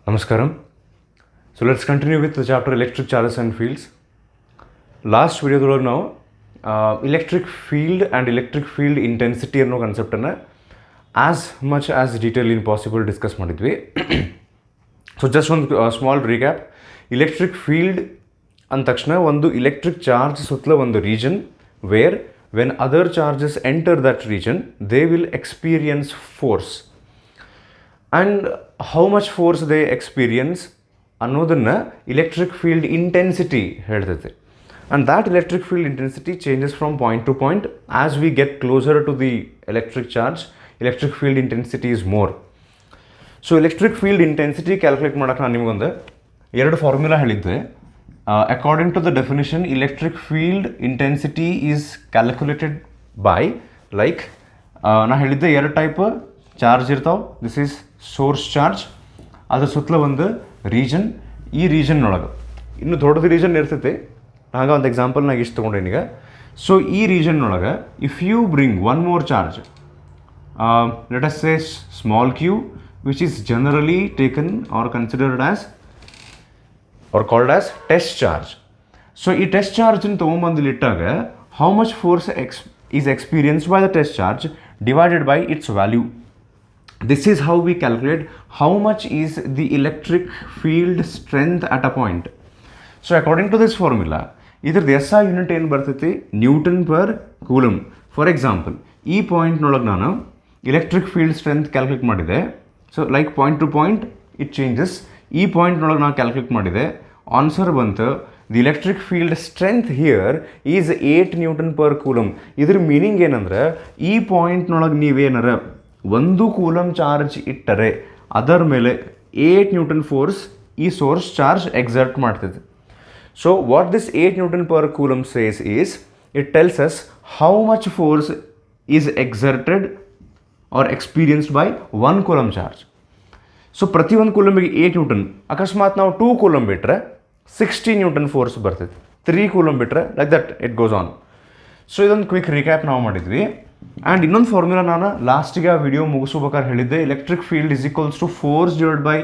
Namaskaram. So let's continue with the chapter electric charges and fields. Last video now electric field and electric field intensity ಅನ್ನೋ concept ಅನ್ನು as much as detail in possible discuss ಮಾಡಿದ್ವಿ. So just one small recap. Electric field ಅಂದ ತಕ್ಷಣ ಒಂದು electric charge ಸುತ್ತಲ ಒಂದು region where when other charges enter that region they will experience force. And how much force they experience ಅನ್ನೋದನ್ನು electric field intensity ಹೇಳ್ತೈತೆ. And that electric field intensity changes from point to point. As we get closer to the electric charge, electric field intensity is more. So electric field intensity calculate ಮಾಡೋಕ್ಕೆ ನಾನು ನಿಮಗೊಂದು ಎರಡು formula ಹೇಳಿದ್ದೆ. According to the definition, electric field intensity is calculated by ನಾ ಹೇಳಿದ್ದೆ ಎರಡು type charge ಇರ್ತಾವೆ. This is source charge, ಅದ್ರ ಸುತ್ತಲ ಒಂದು ರೀಜನ್. ಈ ರೀಜನ್ನೊಳಗೆ ಇನ್ನೂ ದೊಡ್ಡದು ರೀಜನ್ ಇರ್ತೈತೆ. ಆಗ ಒಂದು ಎಕ್ಸಾಂಪಲ್ನಾಗ ಇಷ್ಟು ತೊಗೊಂಡೇನೀಗ. ಸೊ ಈ ರೀಜನ್ನೊಳಗೆ if you bring one more charge, let us say small Q, which is generally taken or considered as or called as test charge. So ಈ ಟೆಸ್ಟ್ ಚಾರ್ಜನ್ನು ತೊಗೊಂಬಂದಿಲ್ಲಿಟ್ಟಾಗ how much force is experienced by the test charge divided by its value. This is how we calculate how much is the electric field strength at a point. So according to this formula, ಇದ್ರದ್ದು SI unit ಏನು ಬರ್ತೈತಿ, Newton per coulomb. For example ಈ ಪಾಯಿಂಟ್ನೊಳಗೆ ನಾನು electric field strength calculate ಮಾಡಿದೆ. So like point to point it changes. ಈ ಪಾಯಿಂಟ್ನೊಳಗೆ ನಾನು calculate ಮಾಡಿದೆ, answer ಬಂತು the electric field strength here is 8 newton per coulomb. ಇದ್ರ ಮೀನಿಂಗ್ ಏನಂದ್ರೆ ಈ ಪಾಯಿಂಟ್ನೊಳಗೆ ನೀವೇನಾರ ಒಂದು ಕೂಲಮ್ ಚಾರ್ಜ್ ಇಟ್ಟರೆ ಅದರ ಮೇಲೆ 8 ನ್ಯೂಟನ್ ಫೋರ್ಸ್ ಈ ಸೋರ್ಸ್ ಚಾರ್ಜ್ ಎಕ್ಸರ್ಟ್ ಮಾಡ್ತದೆ. So what this 8 newton per coulomb says is it tells us how much force is exerted or experienced by 1 coulomb charge. So ಪ್ರತಿಯೊಂದು ಕೂಲಂಬಿಗೆ 8 ನ್ಯೂಟನ್. ಅಕಸ್ಮಾತ್ ನಾವು 2 ಕೂಲಮ್ ಬಿಟ್ಟರೆ 60 ನ್ಯೂಟನ್ ಫೋರ್ಸ್ ಬರ್ತೈತೆ. 3 coulomb ಬಿಟ್ಟರೆ like that it goes on. So ಇದೊಂದು quick recap ನಾವು ಮಾಡಿದ್ವಿ. ಆ್ಯಂಡ್ ಇನ್ನೊಂದು ಫಾರ್ಮುಲಾ ನಾನು ಲಾಸ್ಟಿಗೆ ಆ ವಿಡಿಯೋ ಮುಗಿಸ್ಬೇಕಾದ್ರೆ ಹೇಳಿದ್ದೆ, electric field is equals to force divide by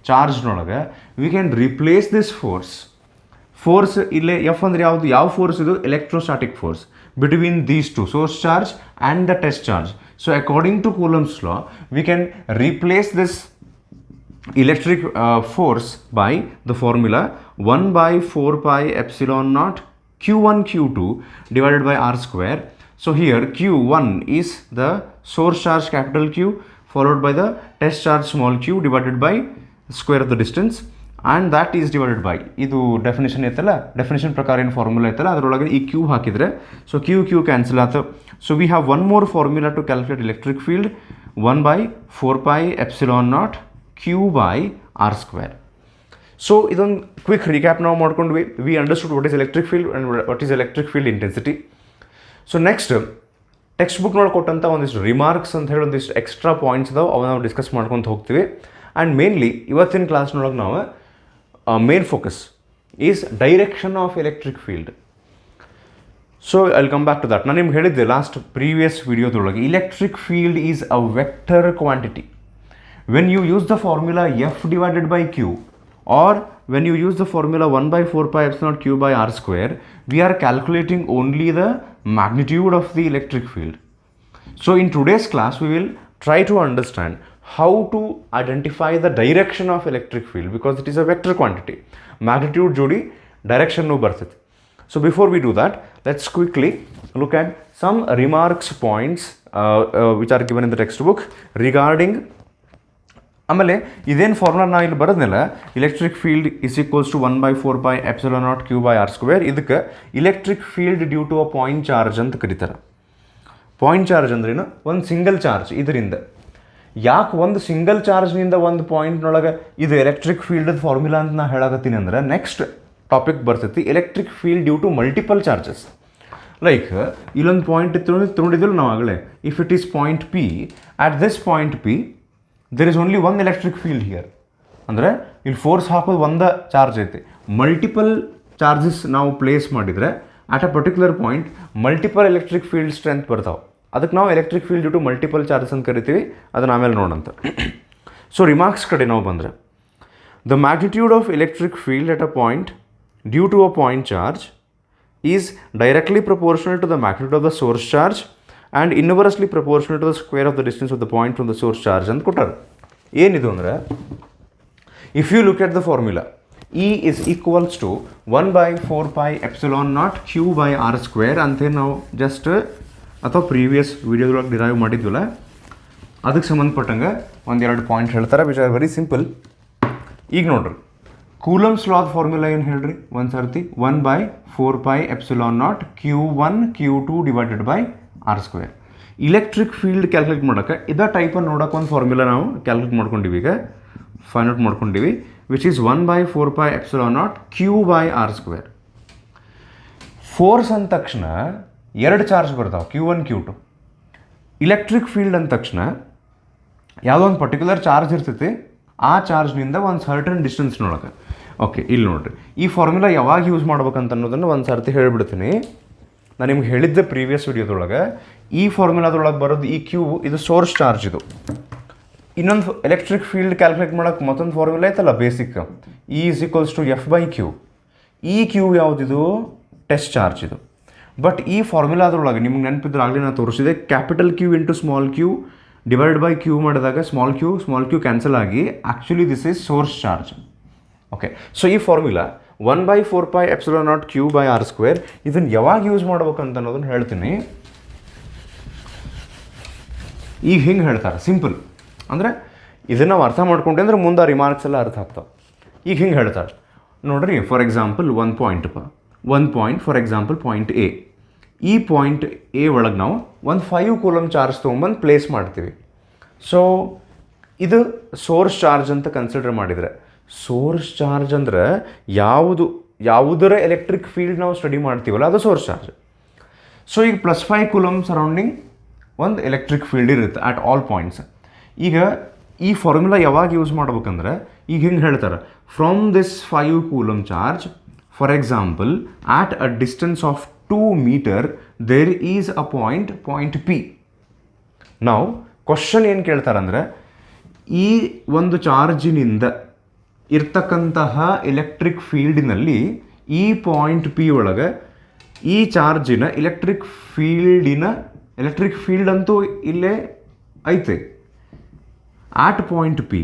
ಚಾರ್ಜ್ನೊಳಗೆ we can replace this force ಇಲ್ಲೇ ಎಫ್ ಅಂದರೆ ಯಾವುದು, ಯಾವ ಫೋರ್ಸ್ ಇದು, electrostatic force between these two source charge and the test charge. So according to Coulomb's law we can replace this electric force by the formula 1 by 4 pi epsilon naught q1 q2 divided by r square. So here q1 is the source charge capital Q followed by the test charge small q divided by square of the distance, and that is divided by ಇದು definition ಐತಲ್ಲ, definition ಪ್ರಕಾರ ಏನು formula ಐತಲ್ಲ ಅದರೊಳಗೆ ಈ Q ಹಾಕಿದರೆ ಸೊ Q cancel ಆಯ್ತು. So we have one more formula to calculate electric field, 1 by 4 pi epsilon naught q by r square. So ಇದೊಂದು ಕ್ವಿಕ್ ರಿಕ್ಯಾಪ್ ನಾವು ಮಾಡ್ಕೊಂಡ್ವಿ. We understood what is electric field and what is electric field intensity. So next text ಬುಕ್ನೊಳಗೆ ಕೊಟ್ಟಂಥ ಒಂದಿಷ್ಟು remarks ಅಂತ ಹೇಳಿ ಒಂದಿಷ್ಟು extra points ಇದಾವೆ, ಅವು ನಾವು ಡಿಸ್ಕಸ್ ಮಾಡ್ಕೊತ ಹೋಗ್ತೀವಿ. ಆ್ಯಂಡ್ ಮೇನ್ಲಿ ಇವತ್ತಿನ ಕ್ಲಾಸ್ನೊಳಗೆ ನಾವು main focus is direction of electric field. So I will come back to that. ನಾನು ನಿಮ್ಗೆ ಹೇಳಿದ್ದೆ ಲಾಸ್ಟ್ ಪ್ರೀವಿಯಸ್ ವಿಡಿಯೋದೊಳಗೆ electric field is a vector quantity. When you use the formula F divided by Q, or when you use the formula 1 by 4 pi epsilon Q by R square, we are calculating only the magnitude of the electric field. So in today's class we will try to understand how to identify the direction of electric field, because it is a vector quantity. Magnitude jodi direction no ಬರ್ತೈತೆ. So before we do that, let's quickly look at some remarks points which are given in the textbook regarding ಆಮೇಲೆ ಇದೇನು formula ನಾವು ಇಲ್ಲಿ ಬರೋದ್ನಲ್ಲ, electric field is equals to 1 by 4 pi epsilon naught q by r square, ಇದಕ್ಕೆ electric field due to a point charge ಅಂತ ಕರೀತಾರೆ. Point charge ಅಂದ್ರೇನು, ಒಂದು ಸಿಂಗಲ್ ಚಾರ್ಜ್. ಇದರಿಂದ ಯಾಕೆ ಒಂದು ಸಿಂಗಲ್ ಚಾರ್ಜ್ನಿಂದ ಒಂದು ಪಾಯಿಂಟ್ನೊಳಗೆ ಇದು ಎಲೆಕ್ಟ್ರಿಕ್ ಫೀಲ್ಡ್ ಫಾರ್ಮುಲಾ ಅಂತ ನಾನು ಹೇಳಕತ್ತೀನಿ ಅಂದ್ರೆ ನೆಕ್ಸ್ಟ್ ಟಾಪಿಕ್ ಬರ್ತೈತಿ electric field due to multiple charges. Like ಇಲ್ಲೊಂದು ಪಾಯಿಂಟ್ ತೊಗೊಂಡಿದ್ದಿಲ್ಲ ನಾವು ಆಗಲೇ, if it is point P, at this point P there is only one electric field here. ಅಂದರೆ ಇಲ್ಲಿ ಫೋರ್ಸ್ ಹಾಕೋದು ಒಂದು ಚಾರ್ಜ್ ಐತಿ. ಮಲ್ಟಿಪಲ್ ಚಾರ್ಜಸ್ ನಾವು ಪ್ಲೇಸ್ ಮಾಡಿದರೆ at a particular point multiple electric field strength ಬರ್ತಾವೆ. ಅದಕ್ಕೆ ನಾವು electric field due to multiple charges ಅಂತ ಕರಿತೀವಿ. ಅದನ್ನು ಆಮೇಲೆ ನೋಡೋಂತ. ಸೊ ರಿಮಾರ್ಕ್ಸ್ ಕಡೆ ನಾವು ಬಂದರೆ The magnitude of electric field at a point due to a point charge is directly proportional to the magnitude of the source charge and inversely proportional to the square of the distance of the point from the source charge ಅಂತ ಕೊಟ್ಟಾರೆ. ಏನಿದು ಅಂದರೆ, if you look at the formula, E is equals to 1 by 4 pi epsilon naught q by r square ಅಂತೇಳಿ ನಾವು just ಅಥವಾ previous ವಿಡಿಯೋದೊಳಗೆ derive ಮಾಡಿದ್ವಲ್ಲ, ಅದಕ್ಕೆ ಸಂಬಂಧಪಟ್ಟಂಗೆ ಒಂದೆರಡು point ಹೇಳ್ತಾರೆ ವಿಚ್ ಆರ್ ವೆರಿ ಸಿಂಪಲ್. ಈಗ ನೋಡ್ರಿ, ಕೂಲಮ್ಸ್ ಲಾದ ಫಾರ್ಮುಲಾ ಏನು ಹೇಳ್ರಿ ಒಂದು ಸರ್ತಿ, 1 by 4 pi epsilon naught q1 q2 divided by R square. Electric field calculate ಮಾಡೋಕ್ಕೆ ಇದೇ ಟೈಪನ್ನು ನೋಡೋಕೆ ಒಂದು ಫಾರ್ಮುಲಾ ನಾವು ಕ್ಯಾಲ್ಕುಲೇಟ್ ಮಾಡ್ಕೊಂಡಿವಿ, ಈಗ ಫೈಂಡ್ ಔಟ್ ಮಾಡ್ಕೊಂಡಿವಿ, which is 1 by 4 pi epsilon naught q by r square. Force ಅಂದ ತಕ್ಷಣ ಎರಡು ಚಾರ್ಜ್ ಬರ್ತಾವೆ, q1 q2. ಇಲೆಕ್ಟ್ರಿಕ್ ಫೀಲ್ಡ್ ಅಂದ ತಕ್ಷಣ ಯಾವುದೋ ಒಂದು ಪರ್ಟಿಕ್ಯುಲರ್ ಚಾರ್ಜ್ ಇರ್ತೈತಿ, ಆ ಚಾರ್ಜ್ನಿಂದ ಒಂದು ಸರ್ಟನ್ ಡಿಸ್ಟೆನ್ಸ್ ನೋಡೋಕೆ. ಓಕೆ, ಇಲ್ಲಿ ನೋಡಿರಿ, ಈ ಫಾರ್ಮುಲಾ ಯಾವಾಗ ಯೂಸ್ ಮಾಡ್ಬೇಕಂತ ಅನ್ನೋದನ್ನು ಒಂದು ಸರ್ತಿ ಹೇಳಿಬಿಡ್ತೀನಿ. ನಾನು ನಿಮ್ಗೆ ಹೇಳಿದ್ದೆ ಪ್ರೀವಿಯಸ್ ವಿಡಿಯೋದೊಳಗೆ, ಈ ಫಾರ್ಮುಲಾದೊಳಗೆ ಬರೋದು ಈ ಕ್ಯೂ, ಇದು ಸೋರ್ಸ್ ಚಾರ್ಜ್. ಇದು ಇನ್ನೊಂದು ಎಲೆಕ್ಟ್ರಿಕ್ ಫೀಲ್ಡ್ ಕ್ಯಾಲ್ಕುಲೇಟ್ ಮಾಡೋಕ್ಕೆ ಮತ್ತೊಂದು ಫಾರ್ಮುಲಾ ಐತಲ್ಲ basic, E is equals to F by Q. ಈ ಕ್ಯೂ ಯಾವುದಿದು? ಟೆಸ್ಟ್ ಚಾರ್ಜ್ ಇದು. ಬಟ್ ಈ ಫಾರ್ಮುಲಾದೊಳಗೆ ನಿಮ್ಗೆ ನೆನಪಿದ್ರೆ ಆಗಲೇ ನಾನು ತೋರಿಸಿದೆ, capital Q into small Q divide by Q ಮಾಡಿದಾಗ ಸ್ಮಾಲ್ ಕ್ಯೂ ಕ್ಯಾನ್ಸಲ್ ಆಗಿ actually this is source charge. Okay, so ಈ formula 1 by 4 pi epsilon naught q by r square ಇದನ್ನು ಯಾವಾಗ ಯೂಸ್ ಮಾಡ್ಬೇಕಂತ ಅನ್ನೋದನ್ನು ಹೇಳ್ತೀನಿ. ಈಗ ಹಿಂಗೆ ಹೇಳ್ತಾರೆ, ಸಿಂಪಲ್ ಅಂದರೆ ಇದನ್ನು ನಾವು ಅರ್ಥ ಮಾಡ್ಕೊಂಡೆ ಅಂದ್ರೆ ಮುಂದೆ ರಿಮಾರ್ಕ್ಸ್ ಎಲ್ಲ ಅರ್ಥ ಆಗ್ತಾವೆ. ಈಗ ಹಿಂಗೆ ಹೇಳ್ತಾರೆ ನೋಡ್ರಿ, ಫಾರ್ ಎಕ್ಸಾಂಪಲ್ ಒಂದು point for example point A. ಈ ಪಾಯಿಂಟ್ ಎ ಒಳಗೆ ನಾವು ಒಂದು 5 ಕೂಲಮ್ ಚಾರ್ಜ್ ತೊಗೊಂಬಂದು ಪ್ಲೇಸ್ ಮಾಡ್ತೀವಿ. ಸೊ ಇದು ಸೋರ್ಸ್ ಚಾರ್ಜ್ ಅಂತ ಕನ್ಸಿಡರ್ ಮಾಡಿದರೆ, ಸೋರ್ಸ್ ಚಾರ್ಜ್ ಅಂದರೆ ಯಾವುದರ ಎಲೆಕ್ಟ್ರಿಕ್ ಫೀಲ್ಡ್ ನಾವು ಸ್ಟಡಿ ಮಾಡ್ತೀವಲ್ಲ ಅದು ಸೋರ್ಸ್ ಚಾರ್ಜ್. ಸೊ ಈಗ +5 ಕೂಲಮ್ ಸರೌಂಡಿಂಗ್ ಒಂದು ಎಲೆಕ್ಟ್ರಿಕ್ ಫೀಲ್ಡ್ ಇರುತ್ತೆ ಆಟ್ ಆಲ್ ಪಾಯಿಂಟ್ಸ್. ಈಗ ಈ ಫಾರ್ಮುಲಾ ಯಾವಾಗ ಯೂಸ್ ಮಾಡ್ಬೇಕಂದ್ರೆ, ಈಗ ಹಿಂಗೆ ಹೇಳ್ತಾರೆ, from this 5 coulomb charge for example at a distance of 2 meter there is a point P. ನಾವು ಕ್ವಶನ್ ಏನು ಕೇಳ್ತಾರಂದ್ರೆ, ಈ ಒಂದು ಚಾರ್ಜಿನಿಂದ ಇರ್ತಕ್ಕಂತಹ ಎಲೆಕ್ಟ್ರಿಕ್ ಫೀಲ್ಡಿನಲ್ಲಿ ಈ ಪಾಯಿಂಟ್ ಪಿ ಒಳಗೆ ಈ ಚಾರ್ಜಿನ ಎಲೆಕ್ಟ್ರಿಕ್ ಫೀಲ್ಡ್ ಅಂತೂ ಇಲ್ಲೇ ಐತೆ. At point P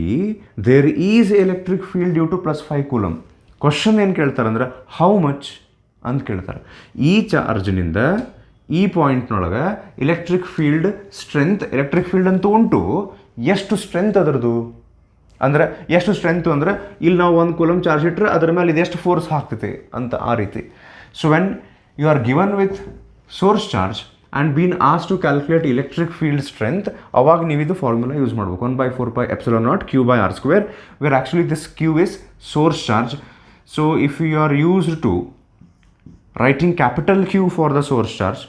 there is electric field due to +5 coulomb. Question ಏನು ಕೇಳ್ತಾರೆ ಅಂದ್ರೆ, ಹೌ ಮಚ್ ಅಂತ ಕೇಳ್ತಾರೆ. ಈ ಚಾರ್ಜ್ನಿಂದ ಈ ಪಾಯಿಂಟ್ನೊಳಗೆ ಎಲೆಕ್ಟ್ರಿಕ್ ಫೀಲ್ಡ್ ಅಂತೂ ಉಂಟು, ಎಷ್ಟು ಸ್ಟ್ರೆಂತ್ ಅದರದು ಅಂದರೆ, ಎಷ್ಟು ಸ್ಟ್ರೆಂತು ಅಂದರೆ ಇಲ್ಲಿ ನಾವು 1 ಕೂಲಮ್ ಚಾರ್ಜ್ ಇಟ್ಟರೆ ಅದರ ಮೇಲೆ ಇದು ಎಷ್ಟು ಫೋರ್ಸ್ ಹಾಕ್ತೈತೆ ಅಂತ, ಆ ರೀತಿ. So when you are given with source charge and been as to calculate electric field strength, ಅವಾಗ ನೀವು ಇದು ಫಾರ್ಮುಲಾ ಯೂಸ್ ಮಾಡಬೇಕು, 1 by 4 pi epsilon naught q by r square, where actually this q is source charge. So if you are used to writing capital Q for the source charge,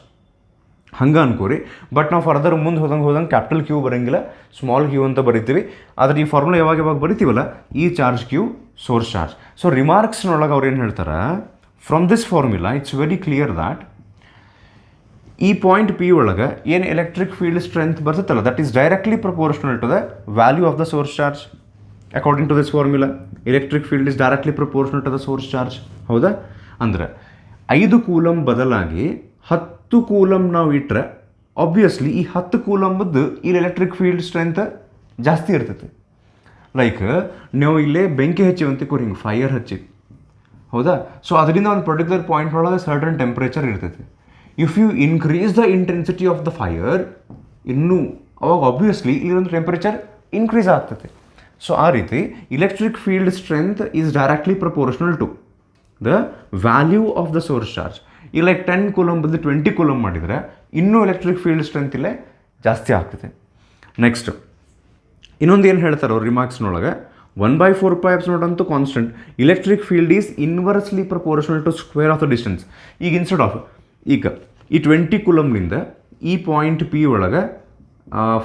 ಹಂಗೆ ಅನ್ಕೋರಿ. But ನಾವು further ಮುಂದೆ ಹೋದಂಗೆ capital Q ಬರೋಂಗಿಲ್ಲ, small Q ಅಂತ ಬರಿತೀವಿ. ಆದರೆ ಈ formula ಯಾವಾಗ ಬರಿತೀವಲ್ಲ, ಈ charge Q source charge. So ರಿಮಾರ್ಕ್ಸ್ನೊಳಗೆ ಅವ್ರು ಏನು ಹೇಳ್ತಾರೆ, from this formula it's very clear that ಈ ಪಾಯಿಂಟ್ ಪಿ ಒಳಗೆ ಏನು ಎಲೆಕ್ಟ್ರಿಕ್ ಫೀಲ್ಡ್ ಸ್ಟ್ರೆಂತ್ ಬರ್ತೈತಲ್ಲ, that is directly proportional to the value of the source charge. According to this formula electric field is directly proportional to the source charge. ಹೌದಾ? ಅಂದರೆ 5 coulomb ಬದಲಾಗಿ 10 coulomb ನಾವು ಇಟ್ಟರೆ obviously ಈ 10 ಕೂಲಮ್ದು ಇಲ್ಲಿ ಎಲೆಕ್ಟ್ರಿಕ್ ಫೀಲ್ಡ್ ಸ್ಟ್ರೆಂತ್ ಜಾಸ್ತಿ ಇರ್ತೈತೆ. ಲೈಕ್ ನಾವು ಇಲ್ಲೇ ಬೆಂಕಿ ಹಚ್ಚಿವಂತಿಕೋರಿ, ಹಿಂಗೆ ಫೈರ್ ಹಚ್ಚಿ, ಹೌದಾ? ಸೊ ಅದರಿಂದ ಒಂದು ಪರ್ಟಿಕ್ಯುಲರ್ ಪಾಯಿಂಟ್ನೊಳಗೆ ಸರ್ಟನ್ ಟೆಂಪ್ರೇಚರ್ ಇರ್ತೈತೆ. If you increase the intensity of the fire, ಇನ್ನೂ ಅವಾಗ ಆಬ್ವಿಯಸ್ಲಿ ಇಲ್ಲೊಂದು ಟೆಂಪ್ರೇಚರ್ ಇನ್ಕ್ರೀಸ್ ಆಗ್ತೈತೆ. ಸೊ ಆ ರೀತಿ electric field strength is directly proportional to the value of the source charge. ಈಗ ಲೈಕ್ 10 ಕೂಲಮ್ ಬದಲು 20 ಕೂಲಮ್ ಮಾಡಿದರೆ ಇನ್ನೂ ಎಲೆಕ್ಟ್ರಿಕ್ ಫೀಲ್ಡ್ ಸ್ಟ್ರೆಂತ್ ಇಲ್ಲೇ ಜಾಸ್ತಿ ಆಗ್ತೈತೆ. ನೆಕ್ಸ್ಟ್ ಇನ್ನೊಂದು ಏನು ಹೇಳ್ತಾರೆ ಅವ್ರು ರಿಮಾರ್ಕ್ಸ್ನೊಳಗೆ, 1 by 4 pi epsilon naught ಅಂತೂ constant, electric field is inversely proportional to square of the distance. ಈಗ ಇನ್ಸ್ಟೆಡ್ ಆಫ್ ಈಗ ಈ 20 ಕೂಲಮ್ನಿಂದ ಈ ಪಾಯಿಂಟ್ ಪಿ ಒಳಗೆ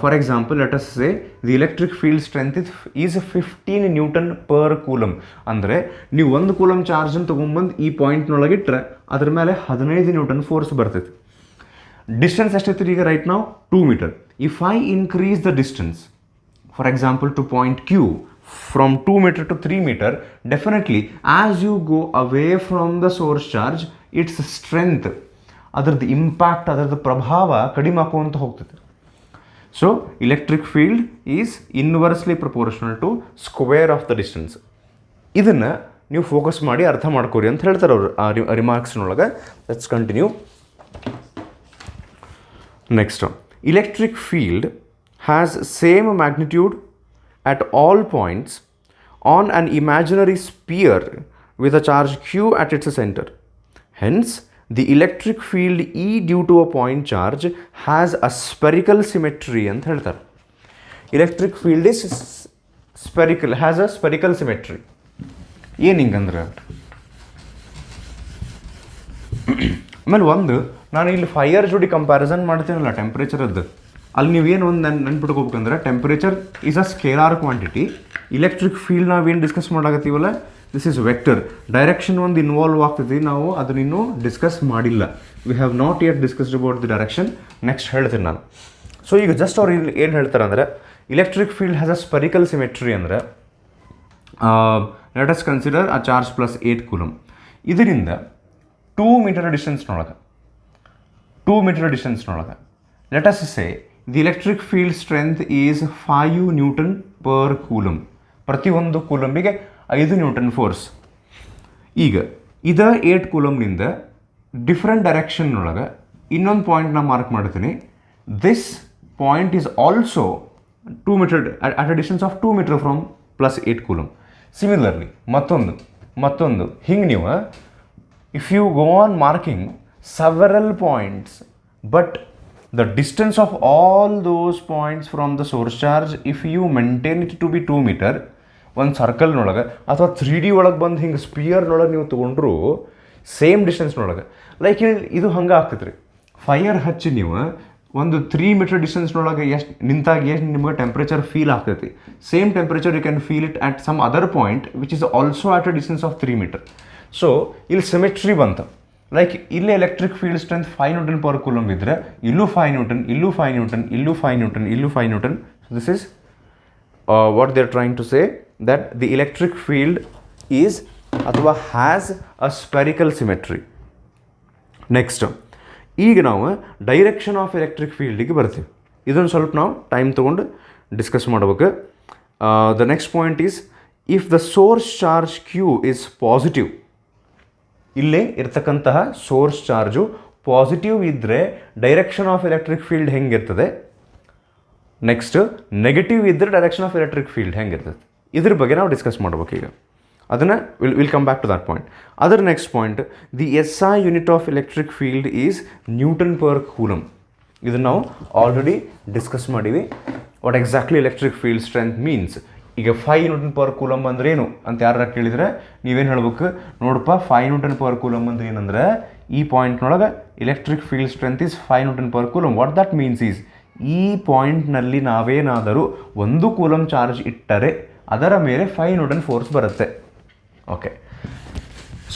for example let us say the electric field strength is 15 Newton per coulomb. ಅಂದರೆ ನೀವು 1 coulomb ಚಾರ್ಜನ್ನು ತೊಗೊಂಬಂದು ಈ ಪಾಯಿಂಟ್ನೊಳಗೆ ಇಟ್ಟರೆ ಅದ್ರ ಮೇಲೆ 15 Newton ಫೋರ್ಸ್ ಬರ್ತೈತೆ. ಡಿಸ್ಟೆನ್ಸ್ ಎಷ್ಟೈತಿ ಈಗ ರೈಟ್ ನಾವು 2 meter. If I increase the distance for example to point Q from 2 meter to 3 meter, definitely as you go away from the source charge, its strength, ಅದರದ್ದು ಇಂಪ್ಯಾಕ್ಟ್, ಅದರದ್ದು ಪ್ರಭಾವ ಕಡಿಮೆ ಆಗುವಂತ ಹೋಗ್ತದೆ. So electric field is inversely proportional to square of the distance. ಇದನ್ನು ನೀವು focus ಮಾಡಿ ಅರ್ಥ ಮಾಡ್ಕೋರಿ ಅಂತ ಹೇಳ್ತಾರೆ ಅವರು ಆ ರಿಮಾರ್ಕ್ಸ್ನೊಳಗೆ. Let's continue. Next, electric field has same magnitude at all points on an imaginary sphere with a charge q at its center. Hence, the electric field E due to a point charge has a spherical symmetry ಅಂತ ಹೇಳ್ತಾರೆ. Electric field is spherical, has a spherical symmetry. ಏನು ಹಿಂಗಂದ್ರೆ ಆಮೇಲೆ ಒಂದು ನಾನು ಇಲ್ಲಿ fire ಜೋಡಿ comparison ಮಾಡ್ತೀನಲ್ಲ ಟೆಂಪ್ರೇಚರದ್ದು, ಅಲ್ಲಿ ನೀವೇನು ಒಂದು ನೆನ್ಪಿಟ್ಕೋಬೇಕಂದ್ರೆ temperature is a scalar quantity. Electric field ನಾವೇನು ಡಿಸ್ಕಸ್ ಮಾಡಾಕತ್ತೀವಲ್ಲ, ದಿಸ್ ಈಸ್ ವೆಕ್ಟರ್. ಡೈರೆಕ್ಷನ್ ಒಂದು ಇನ್ವಾಲ್ವ್ ಆಗ್ತೈತಿ, ನಾವು ಅದನ್ನಿನ್ನೂ ಡಿಸ್ಕಸ್ ಮಾಡಿಲ್ಲ. We have not yet discussed about the direction. Next ಹೇಳ್ತೀನಿ ನಾನು. ಸೊ ಈಗ ಜಸ್ಟ್ ಅವ್ರು ಇಲ್ಲಿ ಏನು ಹೇಳ್ತಾರೆ ಅಂದರೆ, electric field has a spherical symmetry ಅಂದರೆ, let us consider a charge plus 8 coulomb. ಇದರಿಂದ 2 ಮೀಟರ್ ಡಿಸ್ಟೆನ್ಸ್ನೊಳಗೆ let us say the electric field strength is 5 newton per coulomb. ಪ್ರತಿಯೊಂದು ಕೂಲಂಬಿಗೆ 5 ನ್ಯೂಟನ್ ಫೋರ್ಸ್. ಈಗ 8 ಕೂಲಮ್ನಿಂದ ಡಿಫ್ರೆಂಟ್ ಡೈರೆಕ್ಷನ್ನೊಳಗೆ ಇನ್ನೊಂದು ಪಾಯಿಂಟ್ನ ಮಾರ್ಕ್ ಮಾಡ್ತೀನಿ. This point is also 2 metre at a distance of 2 metre from plus 8 coulomb. Similarly ಮತ್ತೊಂದು ಹಿಂಗೆ ನೀವು if you go on marking several points, but the distance of all those points from the source charge, if you maintain it to be 2 meter, ಒಂದು ಸರ್ಕಲ್ನೊಳಗೆ ಅಥವಾ 3D ಒಳಗೆ ಬಂದು ಹಿಂಗೆ ಸ್ಪಿಯರ್ನೊಳಗೆ ನೀವು ತೊಗೊಂಡ್ರು ಸೇಮ್ ಡಿಸ್ಟೆನ್ಸ್ನೊಳಗೆ, ಲೈಕ್ ಇದು ಹಂಗೆ ಆಗ್ತೈತೆ ರೀ. ಫೈರ್ ಹಚ್ಚಿ ನೀವು ಒಂದು 3 ಮೀಟರ್ ಡಿಸ್ಟೆನ್ಸ್ನೊಳಗೆ ನಿಂತಾಗ ಎಷ್ಟು ನಿಮಗೆ ಟೆಂಪ್ರೇಚರ್ ಫೀಲ್ ಆಗ್ತೈತಿ, same temperature you can feel it at some other point which is also at a distance of 3 metre. So ಇಲ್ಲಿ ಸಿಮೆಟ್ರಿ ಬಂತು. ಲೈಕ್ ಇಲ್ಲೇ electric field strength 5 newton per coulomb ಇದ್ದರೆ ಇಲ್ಲೂ 5 ನ್ಯೂಟನ್, ಇಲ್ಲೂ 5 ನ್ಯೂಟನ್, ಇಲ್ಲೂ 5 newton, ಇಲ್ಲೂ 5 newton. So this is what they are trying to say, that the electric field is ಅಥವಾ has a spherical symmetry. Next, ಈಗ ನಾವು ಡೈರೆಕ್ಷನ್ ಆಫ್ ಎಲೆಕ್ಟ್ರಿಕ್ ಫೀಲ್ಡಿಗೆ ಬರ್ತೀವಿ. ಇದನ್ನು ಸ್ವಲ್ಪ ನಾವು ಟೈಮ್ ತೊಗೊಂಡು ಡಿಸ್ಕಸ್ ಮಾಡ್ಬೇಕು. The next point is, if the source charge Q is positive, ಇಲ್ಲೇ ಇರ್ತಕ್ಕಂತಹ ಸೋರ್ಸ್ ಚಾರ್ಜು ಪಾಸಿಟಿವ್ ಇದ್ದರೆ ಡೈರೆಕ್ಷನ್ ಆಫ್ ಎಲೆಕ್ಟ್ರಿಕ್ ಫೀಲ್ಡ್ ಹೆಂಗಿರ್ತದೆ. ನೆಕ್ಸ್ಟ್, ನೆಗೆಟಿವ್ ಇದ್ದರೆ ಡೈರೆಕ್ಷನ್ ಆಫ್ ಎಲೆಕ್ಟ್ರಿಕ್ ಫೀಲ್ಡ್ ಹೆಂಗಿರ್ತದೆ, ಇದ್ರ ಬಗ್ಗೆ ನಾವು ಡಿಸ್ಕಸ್ ಮಾಡ್ಬೇಕು. ಈಗ ಅದನ್ನು will come back to that point. ಅದರ next point, the SI unit of electric field is newton per coulomb. ಇದನ್ನು ನಾವು ಆಲ್ರೆಡಿ ಡಿಸ್ಕಸ್ ಮಾಡೀವಿ. What exactly electric field strength means. ಈಗ 5 ನ್ಯೂಟನ್ ಪರ್ ಕೂಲಮ್ ಅಂದ್ರೆ ಏನು ಅಂತ ಯಾರು ಕೇಳಿದರೆ ನೀವೇನು ಹೇಳ್ಬೇಕು, ನೋಡಪ್ಪ 5 ನ್ಯೂಟನ್ ಪರ್ ಕೂಲಮ್ ಅಂದ್ರೆ ಏನಂದ್ರೆ, ಈ ಪಾಯಿಂಟ್ನೊಳಗೆ electric field strength is 5 newton per coulomb. What that means is, ಈ ಪಾಯಿಂಟ್ನಲ್ಲಿ ನಾವೇನಾದರೂ 1 ಕೂಲಮ್ ಚಾರ್ಜ್ ಇಟ್ಟರೆ ಅದರ ಮೇಲೆ 5 ನ್ಯೂಟನ್ ಫೋರ್ಸ್ ಬರುತ್ತೆ. ಓಕೆ,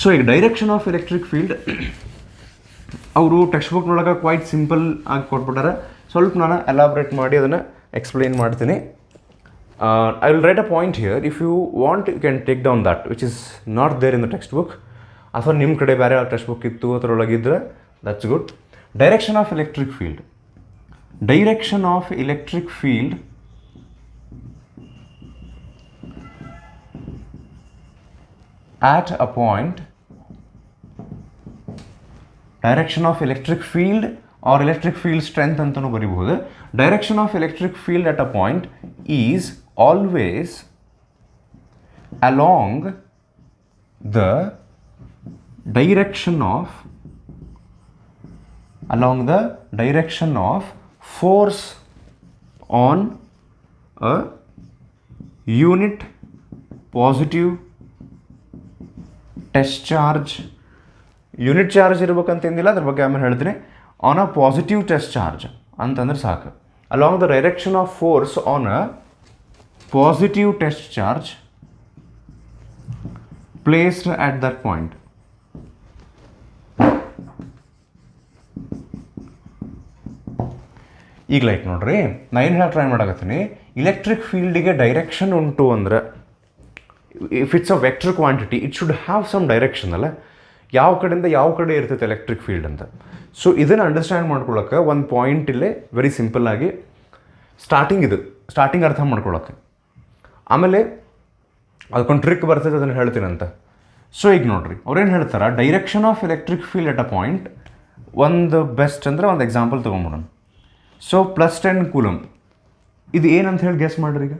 ಸೊ ಈಗ ಡೈರೆಕ್ಷನ್ ಆಫ್ ಎಲೆಕ್ಟ್ರಿಕ್ ಫೀಲ್ಡ್ ಅವರು ಟೆಕ್ಸ್ಟ್ ಬುಕ್ನೊಳಗೆ ಕ್ವೈಟ್ ಸಿಂಪಲ್ ಆಗಿ ಕೊಟ್ಬಿಟ್ಟಾರೆ. ಸ್ವಲ್ಪ ನಾನು ಎಲಾಬ್ರೇಟ್ ಮಾಡಿ ಅದನ್ನು ಎಕ್ಸ್ಪ್ಲೇನ್ ಮಾಡ್ತೀನಿ. I will write a point here. If you want, you can take down that, which is not there in the textbook. ಅಥವಾ ನಿಮ್ಮ ಕಡೆ ಬೇರೆ ಟೆಕ್ಸ್ಟ್ ಬುಕ್ ಇತ್ತು ಅದರೊಳಗಿದ್ರೆ that's good. Direction of electric field. Direction of electric field at a point. Direction of electric field or electric field strength ಅಂತಲೂ ಬರೀಬಹುದು. Direction of electric field at a point is always along the direction of force on a unit positive test charge. Unit charge ಇರ್ಬೇಕಂತೇನಿಲ್ಲ, ಅದ್ರ ಬಗ್ಗೆ ಆಮೇಲೆ ಹೇಳ್ತೀನಿ. On a positive test charge ಅಂತಂದ್ರೆ ಸಾಕು. Along the direction of force on a positive test charge placed at that point. ಈಗ like ನೋಡ್ರಿ ನಾನು ಏನು ಹೇಳಿ ಟ್ರೈ ಮಾಡಕತ್ತೀನಿ, ಇಲೆಕ್ಟ್ರಿಕ್ ಫೀಲ್ಡಿಗೆ ಡೈರೆಕ್ಷನ್ ಉಂಟು ಅಂದ್ರೆ if it's a vector quantity it should have some direction ಅಲ್ಲ, ಯಾವ ಕಡೆಯಿಂದ ಯಾವ ಕಡೆ ಇರ್ತೈತೆ ಎಲೆಕ್ಟ್ರಿಕ್ ಫೀಲ್ಡ್ ಅಂತ. ಸೊ ಇದನ್ನು ಅಂಡರ್ಸ್ಟ್ಯಾಂಡ್ ಮಾಡ್ಕೊಳ್ಳೋಕೆ ಒಂದು ಪಾಯಿಂಟ್ ಇಲ್ಲೇ ವೆರಿ ಸಿಂಪಲ್ ಆಗಿ ಸ್ಟಾರ್ಟಿಂಗ್ ಅರ್ಥ ಮಾಡ್ಕೊಳ್ಳೋಕೆ, ಆಮೇಲೆ ಅದಕ್ಕೊಂದು ಟ್ರಿಕ್ ಬರ್ತೈತೆ ಅದನ್ನು ಹೇಳ್ತೀನಂತ. ಸೊ ಈಗ ನೋಡ್ರಿ ಅವ್ರೇನು ಹೇಳ್ತಾರೆ, direction of electric field at a point, ಒಂದು ಬೆಸ್ಟ್ ಅಂದರೆ ಒಂದು ಎಕ್ಸಾಂಪಲ್ ತೊಗೊಂಬಿಡೋಣ. ಸೊ +10 ಕೂಲಮ್ ಇದು ಏನಂತ ಹೇಳಿ ಗೆಸ್ ಮಾಡ್ರಿ. ಈಗ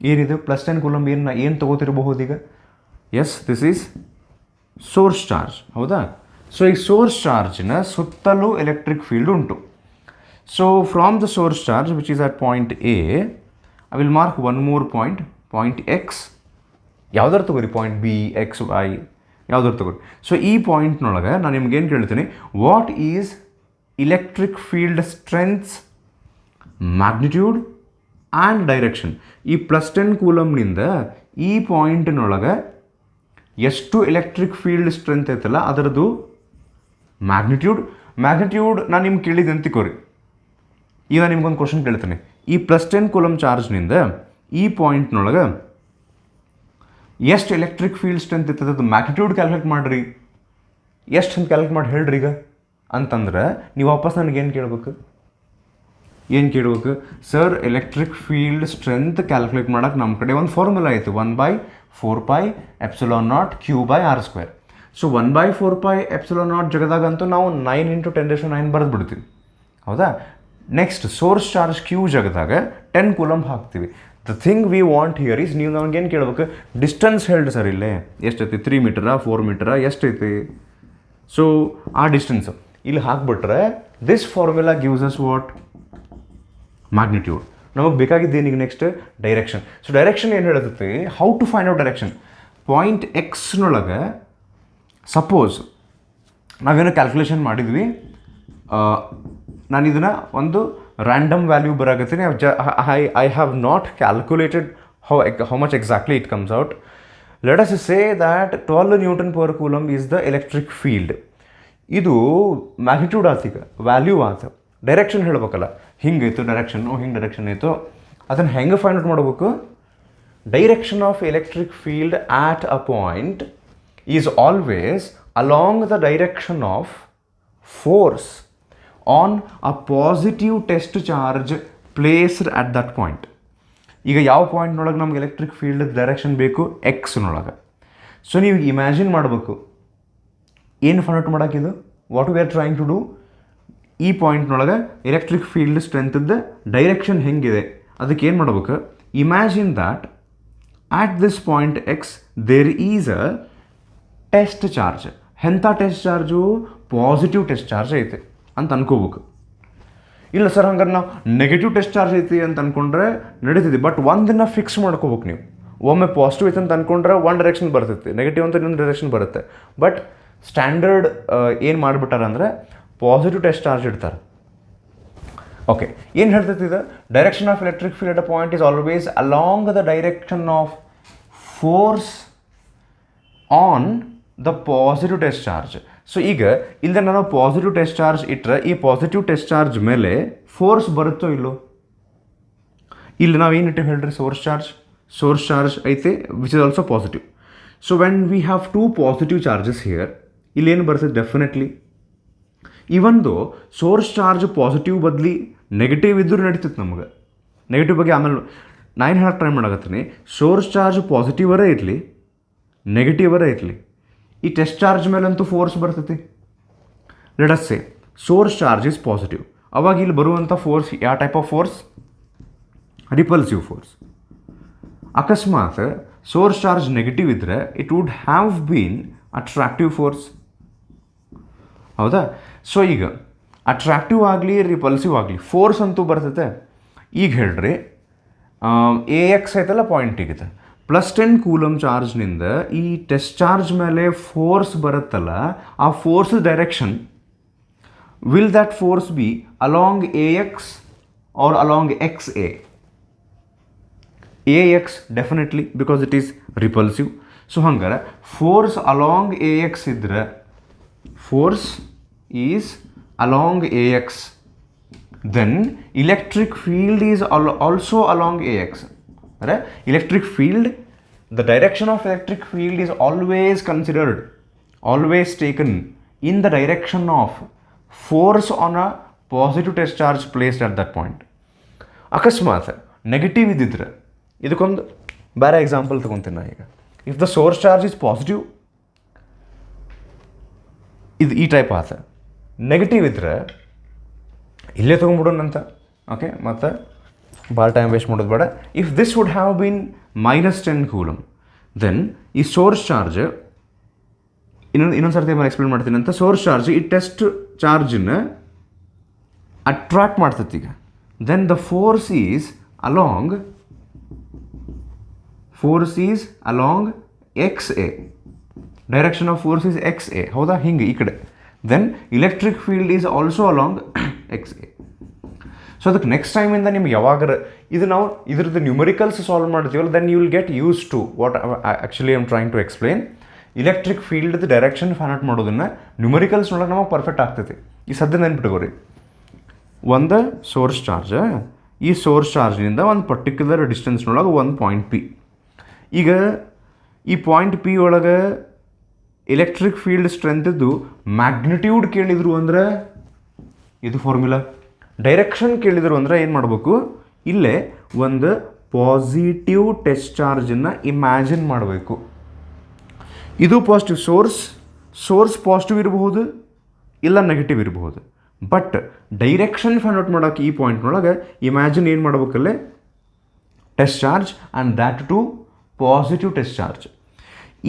ಏನಿದು +10 ಕೂಲಮ್ ಏನು ತೊಗೋತಿರಬಹುದು ಈಗ? Yes, this is source charge, ಹೌದಾ? ಸೊ ಈ ಸೋರ್ಸ್ ಚಾರ್ಜಿನ ಸುತ್ತಲೂ ಎಲೆಕ್ಟ್ರಿಕ್ ಫೀಲ್ಡ್ ಉಂಟು. So from the source charge which is at point A, I will mark one more point X, ಯಾವ್ದಾರು ತಗೋರಿ, ಪಾಯಿಂಟ್ ಬಿ, ಎಕ್ಸ್, ವೈ, ಯಾವ್ದಾರು ತಗೋರಿ. ಸೊ ಈ ಪಾಯಿಂಟ್ನೊಳಗೆ ನಾನು ನಿಮ್ಗೇನು ಕೇಳ್ತೀನಿ, what is electric field strengths, magnitude and direction. ಈ +10 ಕೂಲಮ್ನಿಂದ ಈ ಪಾಯಿಂಟ್ನೊಳಗೆ ಎಷ್ಟು ಎಲೆಕ್ಟ್ರಿಕ್ ಫೀಲ್ಡ್ ಸ್ಟ್ರೆಂತ್ ಐತಲ್ಲ ಅದರದ್ದು ಮ್ಯಾಗ್ನಿಟ್ಯೂಡ್ ನಾನು ನಿಮ್ಗೆ ಕೇಳಿದ್ದು ಅಂತಿಕೋರಿ. ಈಗ ನಿಮ್ಗೊಂದು ಕ್ವಶನ್ ಕೇಳ್ತೀನಿ, ಈ +10 ಕೂಲಮ್ ಚಾರ್ಜ್ನಿಂದ ಈ ಪಾಯಿಂಟ್ನೊಳಗೆ ಎಷ್ಟು ಎಲೆಕ್ಟ್ರಿಕ್ ಫೀಲ್ಡ್ ಸ್ಟ್ರೆಂತ್ ಇರ್ತದೆ ಅದು ಮ್ಯಾಗ್ನಿಟ್ಯೂಡ್ ಕ್ಯಾಲ್ಕುಲೇಟ್ ಮಾಡಿರಿ, ಎಷ್ಟು ಅಂತ ಕ್ಯಾಲ್ಕುಲೇಟ್ ಮಾಡಿ ಹೇಳ್ರಿ ಈಗ ಅಂತಂದ್ರೆ ನೀವು ವಾಪಸ್ ನನಗೇನು ಕೇಳ್ಬೇಕು, sir electric field strength calculate ಮಾಡೋಕೆ ನಮ್ಮ ಕಡೆ ಒಂದು ಫಾರ್ಮುಲಾ ಆಯಿತು, 1/4πε0 Q/r². ಸೊ 1/4πε0 ಜಗದಾಗಂತೂ ನಾವು 9 × 10⁹ ಬರೆದು ಬಿಡ್ತೀವಿ, ಹೌದಾ? ನೆಕ್ಸ್ಟ್ ಸೋರ್ಸ್ ಚಾರ್ಜ್ ಕ್ಯೂ ಜಗದಾಗ 10 ಕೂಲಮ್ ಹಾಕ್ತೀವಿ. The thing we want here is, ನೀವು ನಮಗೇನು ಕೇಳ್ಬೇಕು, ಡಿಸ್ಟೆನ್ಸ್ ಹೇಳ್ರಿ ಸರ್, ಇಲ್ಲೇ ಎಷ್ಟೈತಿ, 3 ಮೀಟರಾ 4 ಮೀಟರಾ ಎಷ್ಟೈತಿ? ಸೊ ಆ ಡಿಸ್ಟೆನ್ಸು ಇಲ್ಲಿ ಹಾಕ್ಬಿಟ್ರೆ this formula gives us what, magnitude. ನಮಗೆ ಬೇಕಾಗಿದ್ದೇನೀಗ ನೆಕ್ಸ್ಟ್ ಡೈರೆಕ್ಷನ್. ಸೊ ಡೈರೆಕ್ಷನ್ ಏನು ಹೇಳುತ್ತೆ, how to find out direction. Point ಎಕ್ಸ್ನೊಳಗೆ ಸಪೋಸ್ ನಾವೇನೋ ಕ್ಯಾಲ್ಕುಲೇಷನ್ ಮಾಡಿದ್ವಿ, ನಾನು ಇದನ್ನು ಒಂದು ರ್ಯಾಂಡಮ್ ವ್ಯಾಲ್ಯೂ ಬರಾಗತ್ತೀನಿ, I have not calculated how much exactly it comes out. Let us say that 12 N/Coulomb is the electric field. ಇದು ಮ್ಯಾಗ್ನಿಟ್ಯೂಡ್ ಆತೀಗ, ವ್ಯಾಲ್ಯೂ ಆತ, ಡೈರೆಕ್ಷನ್ ಹೇಳ್ಬೇಕಲ್ಲ, ಹಿಂಗೈತು ಡೈರೆಕ್ಷನ್ನು, ಹಿಂಗೆ ಡೈರೆಕ್ಷನ್ ಐತು, ಅದನ್ನು ಹೆಂಗೆ ಫೈಂಡ್ ಔಟ್ ಮಾಡಬೇಕು? Direction of electric field at a point is always along the direction of force on a positive test charge placed at that point. ಈಗ ಯಾವ ಪಾಯಿಂಟ್ನೊಳಗೆ ನಮ್ಗೆ ಎಲೆಕ್ಟ್ರಿಕ್ ಫೀಲ್ಡ್ ಡೈರೆಕ್ಷನ್ ಬೇಕು? ಎಕ್ಸ್ನೊಳಗೆ. ಸೊ ನೀವು ಇಮ್ಯಾಜಿನ್ ಮಾಡಬೇಕು, ಏನು ಫೈಂಡ್ ಔಟ್ ಮಾಡೋಕ್ಕಿದು, what we are trying to do, ಈ ಪಾಯಿಂಟ್ನೊಳಗೆ ಎಲೆಕ್ಟ್ರಿಕ್ ಫೀಲ್ಡ್ ಸ್ಟ್ರೆಂತ್ದ ಡೈರೆಕ್ಷನ್ ಹೆಂಗಿದೆ ಅದಕ್ಕೆ ಏನು ಮಾಡ್ಬೇಕು, imagine that at this point X there is a test charge. ಎಂಥ test charge? Positive test charge ಐತೆ ಅಂತ ಅನ್ಕೋಬೇಕು. ಇಲ್ಲ ಸರ್ ಹಂಗಾರೆ ನಾವು ನೆಗೆಟಿವ್ ಟೆಸ್ಟ್ ಚಾರ್ಜ್ ಐತಿ ಅಂತ ಅಂದ್ಕೊಂಡ್ರೆ ನಡೀತಿದೆ, ಬಟ್ ಒಂದನ್ನು ಫಿಕ್ಸ್ ಮಾಡ್ಕೋಬೇಕು ನೀವು. ಒಮ್ಮೆ ಪಾಸಿಟಿವ್ ಐತೆ ಅಂತ ಅಂದ್ಕೊಂಡ್ರೆ ಒಂದು ಡೈರೆಕ್ಷನ್ ಬರ್ತೈತಿ, ನೆಗೆಟಿವ್ ಅಂತ ಇನ್ನೊಂದು ಡೈರೆಕ್ಷನ್ ಬರುತ್ತೆ. ಬಟ್ ಸ್ಟ್ಯಾಂಡರ್ಡ್ ಏನು ಮಾಡಿಬಿಟ್ಟಾರೆ ಅಂದರೆ ಪಾಸಿಟಿವ್ ಟೆಸ್ಟ್ ಚಾರ್ಜ್ ಇಡ್ತಾರೆ. ಓಕೆ, ಏನು ಹೇಳ್ತೈತಿ ಇದು? Direction of electric field at a point is always along the direction of force on the positive test charge. So ಈಗ ಇಲ್ಲಿ ನಾನು ಪಾಸಿಟಿವ್ ಟೆಸ್ಟ್ ಚಾರ್ಜ್ ಇಟ್ಟರೆ ಈ ಪಾಸಿಟಿವ್ ಟೆಸ್ಟ್ ಚಾರ್ಜ್ ಮೇಲೆ ಫೋರ್ಸ್ ಬರುತ್ತೋ ಇಲ್ಲೋ? ಇಲ್ಲಿ ನಾವು ಏನಿಟ್ಟು ಹೇಳ್ರಿ, ಸೋರ್ಸ್ ಚಾರ್ಜ್ ಐತೆ which is also positive. So when we have 2 positive charges here, ಇಲ್ಲೇನು ಬರ್ತದೆ? ಡೆಫಿನೆಟ್ಲಿ ಇವನ್ ದೋ ಸೋರ್ಸ್ ಚಾರ್ಜ್ ಪಾಸಿಟಿವ್ ಬದಲಿ ನೆಗೆಟಿವ್ ಇದ್ದರೂ ನಡೀತಿತ್ತು ನಮಗೆ. ನೆಗೆಟಿವ್ ಬಗ್ಗೆ ಆಮೇಲೆ ನಾನು ಹೇಳಕ್ಕೆ ಟ್ರೈ ಮಾಡಕತ್ತೀನಿ. ಸೋರ್ಸ್ ಚಾರ್ಜ್ ಪಾಸಿಟಿವರೇ ಇರಲಿ ನೆಗೆಟಿವರೇ ಇರಲಿ, ಈ ಟೆಸ್ಟ್ ಚಾರ್ಜ್ ಮೇಲಂತೂ ಫೋರ್ಸ್ ಬರ್ತೈತಿ. Let us say source charge is positive, ಅವಾಗ ಇಲ್ಲಿ ಬರುವಂಥ ಫೋರ್ಸ್ ಯಾವ type of force? Repulsive force. ಅಕಸ್ಮಾತ್ ಸೋರ್ಸ್ ಚಾರ್ಜ್ ನೆಗೆಟಿವ್ ಇದ್ದರೆ it would have bean attractive force, ಹೌದಾ? ಸೊ ಈಗ ಅಟ್ರಾಕ್ಟಿವ್ ಆಗಲಿ ರಿಪಲ್ಸಿವ್ ಆಗಲಿ ಫೋರ್ಸ್ ಅಂತೂ ಬರ್ತೈತೆ. ಈಗ ಹೇಳ್ರಿ, ಎ ಎಕ್ಸ್ ಐತಲ್ಲ ಪಾಯಿಂಟಿಗೆ, +10 ಕೂಲಮ್ ಚಾರ್ಜ್ನಿಂದ ಈ ಟೆಸ್ಟ್ ಚಾರ್ಜ್ ಮೇಲೆ ಫೋರ್ಸ್ ಬರುತ್ತಲ್ಲ, ಆ force direction will that force be along A X or along X A? A X definitely, because it is repulsive. So ಹಂಗಾರೆ ಫೋರ್ಸ್ ಅಲಾಂಗ್ ಎ ಎಕ್ಸ್ ಇದ್ರೆ, force is along A X then electric field is also along AX. Right? Electric field, the direction of electric field is always considered, always taken in the direction of force on a positive test charge placed at that point. ಅಕಸ್ಮಾತ್ negative ಇದ್ದಿದ್ರೆ ಇದಕ್ಕೊಂದು ಬೇರೆ example ತಗೊತೀನಿ ನಾ ಈಗ. If the source charge is positive, ಇದು ಈ type ಆತ. ನೆಗೆಟಿವ್ ಇದ್ದರೆ ಇಲ್ಲೇ ತೊಗೊಂಡ್ಬಿಡೋಣಂತ. ಓಕೆ, ಮತ್ತು ಭಾಳ ಟೈಮ್ ವೇಸ್ಟ್ ಮಾಡೋದು ಬೇಡ. If this would have been -10 coulomb, then ಈ ಸೋರ್ಸ್ ಚಾರ್ಜ್ ಇನ್ನೊಂದು ಸರ್ತಿ ಮೇಲೆ ಎಕ್ಸ್ಪ್ಲೇನ್ ಮಾಡ್ತೀನಿ ಅಂತ. ಸೋರ್ಸ್ ಚಾರ್ಜ್ ಈ ಟೆಸ್ಟ್ ಚಾರ್ಜನ್ನು ಅಟ್ರಾಕ್ಟ್ ಮಾಡ್ತೈತಿ ಈಗ. Then the force is along XA. Direction of force is XA. ಹೌದಾ? ಹಿಂಗೆ ಈ ಕಡೆ. Then electric field is also along XA. So ಅದಕ್ಕೆ ನೆಕ್ಸ್ಟ್ ಟೈಮಿಂದ ನಿಮ್ಗೆ ಯಾವಾಗಾರ ಇದು ನಾವು ಇದ್ರದ್ದು ನ್ಯೂಮರಿಕಲ್ಸ್ ಸಾಲ್ವ್ ಮಾಡ್ತೀವಲ್ಲ, then you will get use to what actually I am trying to explain. Electric ಫೀಲ್ಡ್ದು ಡೈರೆಕ್ಷನ್ ಫೈಂಡ್ ಔಟ್ ಮಾಡೋದನ್ನು ನ್ಯೂಮರಿಕಲ್ಸ್ನೊಳಗೆ ನಮಗೆ ಪರ್ಫೆಕ್ಟ್ ಆಗ್ತೈತಿ. ಈ ಸದ್ಯ ನೆನ್ಪಿಟ್ಕೋರಿ, ಒಂದು ಸೋರ್ಸ್ ಚಾರ್ಜ್, ಈ ಸೋರ್ಸ್ ಚಾರ್ಜ್ನಿಂದ ಒಂದು ಪರ್ಟಿಕ್ಯುಲರ್ ಡಿಸ್ಟೆನ್ಸ್ನೊಳಗೆ ಒಂದು ಪಾಯಿಂಟ್ P. ಈಗ ಈ ಪಾಯಿಂಟ್ P ಒಳಗೆ ಎಲೆಕ್ಟ್ರಿಕ್ ಫೀಲ್ಡ್ ಸ್ಟ್ರೆಂತಿದ್ದು ಮ್ಯಾಗ್ನಿಟ್ಯೂಡ್ ಕೇಳಿದರು ಅಂದರೆ ಇದು ಫಾರ್ಮುಲಾ. ಡೈರೆಕ್ಷನ್ ಕೇಳಿದರು ಅಂದರೆ ಏನು ಮಾಡಬೇಕು, ಇಲ್ಲೇ ಒಂದು ಪಾಸಿಟಿವ್ ಟೆಸ್ಟ್ ಚಾರ್ಜನ್ನು ಇಮ್ಯಾಜಿನ್ ಮಾಡಬೇಕು. ಇದು ಪಾಸಿಟಿವ್ ಸೋರ್ಸ್ ಪಾಸಿಟಿವ್ ಇರಬಹುದು, ಇಲ್ಲ ನೆಗೆಟಿವ್ ಇರಬಹುದು. ಬಟ್ ಡೈರೆಕ್ಷನ್ ಫೈಂಡ್ ಔಟ್ ಮಾಡೋಕ್ಕೆ ಈ ಪಾಯಿಂಟ್ನೊಳಗೆ ಇಮ್ಯಾಜಿನ್ ಏನು ಮಾಡಬೇಕಲ್ಲೇ, test charge and that too positive test charge.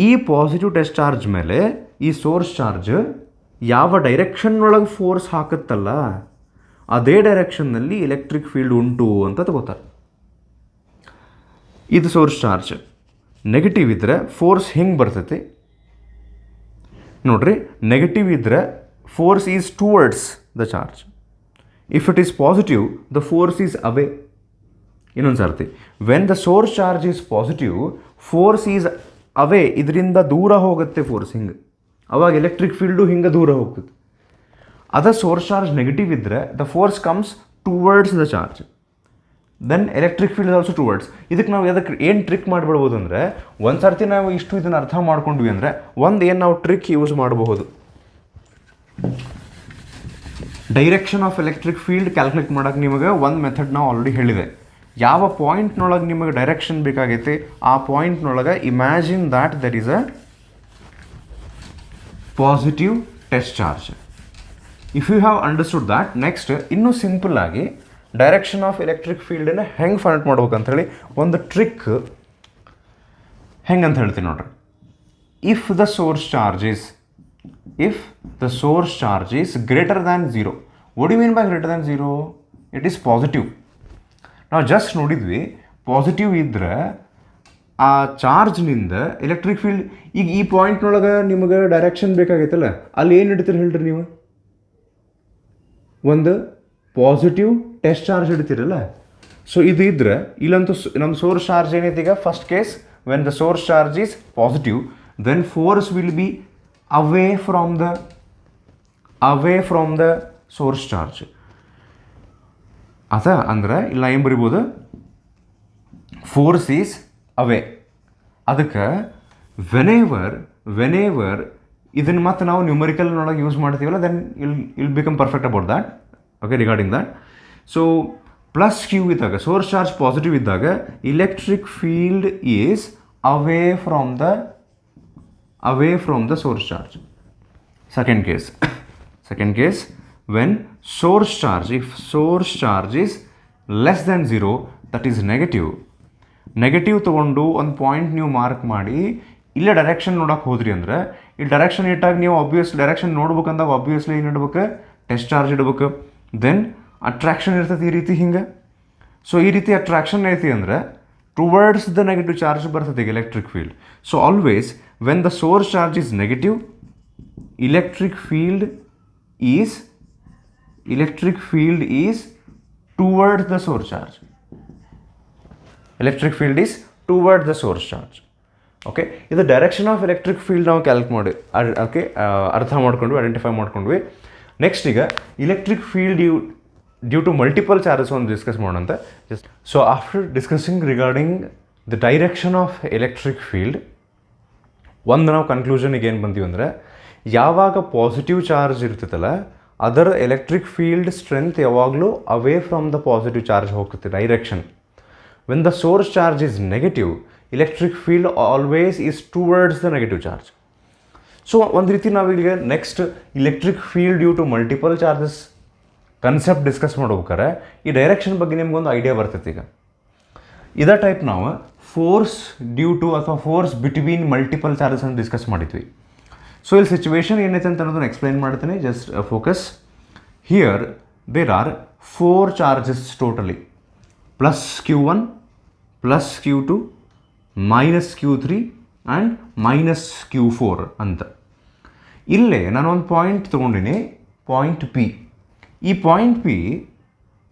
ಈ ಪಾಸಿಟಿವ್ ಟೆಸ್ಟ್ ಚಾರ್ಜ್ ಮೇಲೆ ಈ ಸೋರ್ಸ್ ಚಾರ್ಜ್ ಯಾವ ಡೈರೆಕ್ಷನ್ನೊಳಗೆ ಫೋರ್ಸ್ ಹಾಕುತ್ತಲ್ಲ, ಅದೇ ಡೈರೆಕ್ಷನ್ನಲ್ಲಿ ಎಲೆಕ್ಟ್ರಿಕ್ ಫೀಲ್ಡ್ ಉಂಟು ಅಂತ ತಗೋತಾರೆ. ಇದು ಸೋರ್ಸ್ ಚಾರ್ಜ್ ನೆಗೆಟಿವ್ ಇದ್ದರೆ ಫೋರ್ಸ್ ಹಿಂಗೆ ಬರ್ತೈತಿ ನೋಡ್ರಿ. ನೆಗೆಟಿವ್ ಇದ್ದರೆ force is towards the charge. If it is positive the force is away. ಇನ್ನೊಂದು ಸರ್ತಿ, when the source charge is positive force is away, ಇದರಿಂದ ದೂರ ಹೋಗುತ್ತೆ ಫೋರ್ಸ್ ಹಿಂಗೆ. ಅವಾಗ ಎಲೆಕ್ಟ್ರಿಕ್ ಫೀಲ್ಡು ಹಿಂಗೆ ದೂರ ಹೋಗ್ತದೆ. ಅದ ಸೋರ್ಸ್ ಚಾರ್ಜ್ ನೆಗೆಟಿವ್ ಇದ್ದರೆ the force comes towards the charge, then electric field also towards. ಇದಕ್ಕೆ ನಾವು ಅದಕ್ಕೆ ಏನು ಟ್ರಿಕ್ ಮಾಡಿಬಿಡ್ಬೋದು ಅಂದರೆ, ಒಂದು ಸರ್ತಿ ನಾವು ಇದನ್ನು ಅರ್ಥ ಮಾಡ್ಕೊಂಡ್ವಿ ಅಂದರೆ ಏನು ನಾವು ಟ್ರಿಕ್ ಯೂಸ್ ಮಾಡಬಹುದು. Direction of electric field calculate ಮಾಡೋಕ್ಕೆ ನಿಮಗೆ ಒಂದು ಮೆಥಡ್ ನಾವು ಆಲ್ರೆಡಿ ಹೇಳಿದೆ. ಯಾವ ಪಾಯಿಂಟ್ನೊಳಗೆ ನಿಮಗೆ ಡೈರೆಕ್ಷನ್ ಬೇಕಾಗೈತೆ ಆ ಪಾಯಿಂಟ್ನೊಳಗೆ imagine that there is a positive test charge. If you have understood that, next ಇನ್ನೂ ಸಿಂಪಲ್ ಆಗಿ ಡೈರೆಕ್ಷನ್ ಆಫ್ ಎಲೆಕ್ಟ್ರಿಕ್ ಫೀಲ್ಡನ್ನು ಹೆಂಗೆ ಫೈಂಡ್ ಔಟ್ ಮಾಡ್ಬೇಕಂತೇಳಿ ಒಂದು ಟ್ರಿಕ್ ಹೆಂಗೆ ಅಂತ ಹೇಳ್ತೀನಿ ನೋಡ್ರಿ. If the source charge is greater than 0. What you mean by greater than 0? It is positive. ನಾವು ಜಸ್ಟ್ ನೋಡಿದ್ವಿ, ಪಾಸಿಟಿವ್ ಇದ್ದರೆ ಆ ಚಾರ್ಜ್ನಿಂದ ಎಲೆಕ್ಟ್ರಿಕ್ ಫೀಲ್ಡ್, ಈಗ ಈ ಪಾಯಿಂಟ್ನೊಳಗೆ ನಿಮಗೆ ಡೈರೆಕ್ಷನ್ ಬೇಕಾಗೈತಲ್ಲ, ಅಲ್ಲಿ ಏನು ಇಡ್ತೀರಿ ಹೇಳ್ರಿ ನೀವು? ಒಂದು ಪಾಸಿಟಿವ್ ಟೆಸ್ಟ್ ಚಾರ್ಜ್ ಹಿಡ್ತೀರಲ್ಲ. ಸೊ ಇದು ಇದ್ದರೆ ಇಲ್ಲಂತೂ ನಮ್ಮ ಸೋರ್ಸ್ ಚಾರ್ಜ್ ಏನೈತಿ ಈಗ, first case when the source charge is positive then force will be away from the source charge. ಅಂದ್ರೆ ಇಲ್ಲ ಏನು ಬರಿಬೋದು, ಫೋರ್ಸ್ ಈಸ್ ಅವೇ. ಅದಕ್ಕೆ ವೆನೆವರ್ ಇದನ್ನು ಮತ್ತೆ ನಾವು ನ್ಯೂಮರಿಕಲ್ನೊಳಗೆ ಯೂಸ್ ಮಾಡ್ತೀವಲ್ಲ, then it'll become perfect about that. Okay, regarding that. So plus Q ಇದ್ದಾಗ, ಸೋರ್ಸ್ ಚಾರ್ಜ್ ಪಾಸಿಟಿವ್ ಇದ್ದಾಗ electric field is away from the source charge. Second case, when source charge, if source charge is less than 0, that is negative ತಗೊಂಡು ಒಂದು point ನೀವು mark ಮಾಡಿ ಇಲ್ಲೇ direction ನೋಡಕ್ಕೆ ಹೋದ್ರಿ ಅಂದರೆ ಈ ಡೈರೆಕ್ಷನ್ ಇಟ್ಟಾಗ ನೀವು ಆಬ್ವಿಯಸ್ ಡೈರೆಕ್ಷನ್ ನೋಡ್ಬೇಕಂದಾಗ ಆಬ್ವಿಯಸ್ಲಿ ಏನು ಇಡ್ಬೇಕು, ಟೆಸ್ಟ್ ಚಾರ್ಜ್ ಇಡ್ಬೇಕು. ದೆನ್ ಅಟ್ರಾಕ್ಷನ್ ಇರ್ತದೆ ಈ ರೀತಿ ಹಿಂಗೆ. ಸೊ ಈ ರೀತಿ ಅಟ್ರಾಕ್ಷನ್ ಐತಿ ಅಂದರೆ ಟುವರ್ಡ್ಸ್ ದ ನೆಗೆಟಿವ್ ಚಾರ್ಜ್ ಬರ್ತದೆ electric field. So always when the source charge is negative, electric field is towards the source charge. Electric field is towards the source charge. Okay, ಇದು direction of electric field ನಾವು ಕ್ಯಾಲ್ಕ್ ಮಾಡಿ okay ಅರ್ಥ ಮಾಡ್ಕೊಂಡ್ವಿ, identify ಮಾಡ್ಕೊಂಡ್ವಿ. Next ಈಗ electric field due to multiple charges ಒಂದು discuss ಮಾಡೋಣ ಅಂತ just. So after discussing regarding the direction of electric field, ಒಂದು ನಾವು ಕನ್ಕ್ಲೂಷನಿಗೆ ಏನು ಬಂದೀವಿ ಅಂದರೆ, ಯಾವಾಗ ಪಾಸಿಟಿವ್ ಚಾರ್ಜ್ ಇರ್ತೈತಲ್ಲ ಅದರ ಎಲೆಕ್ಟ್ರಿಕ್ ಫೀಲ್ಡ್ ಸ್ಟ್ರೆಂತ್ ಯಾವಾಗಲೂ away from the positive charge ಹೋಗ್ತೈತೆ, direction. When the source charge is negative, electric field always is towards the negative charge. So ಒಂದು ರೀತಿ ನಾವೀಗ next electric field due to multiple charges concept discuss ಮಾಡ್ಬೇಕಾರೆ ಈ direction ಬಗ್ಗೆ ನಿಮ್ಗೊಂದು idea ಬರ್ತೈತೆ. ಈಗ ಇದೇ ಟೈಪ್ ನಾವು ಫೋರ್ಸ್ ಡ್ಯೂ ಟು ಅಥವಾ ಫೋರ್ಸ್ ಬಿಟ್ವೀನ್ ಮಲ್ಟಿಪಲ್ ಚಾರ್ಜಸ್ ಅಂತ ಡಿಸ್ಕಸ್ ಮಾಡಿದ್ವಿ. ಸೊ ಇಲ್ಲಿ ಸಿಚುವೇಶನ್ ಏನೈತೆ ಅಂತ ಅನ್ನೋದನ್ನು ಎಕ್ಸ್ಪ್ಲೈನ್ ಮಾಡ್ತೀನಿ, just focus. Here there are 4 charges totally, plus Q1, plus Q2, minus Q3 and minus Q4 ಅಂತ. ಇಲ್ಲೇ ನಾನು ಒಂದು ಪಾಯಿಂಟ್ ತೊಗೊಂಡಿನಿ, ಪಾಯಿಂಟ್ P. ಈ ಪಾಯಿಂಟ್ P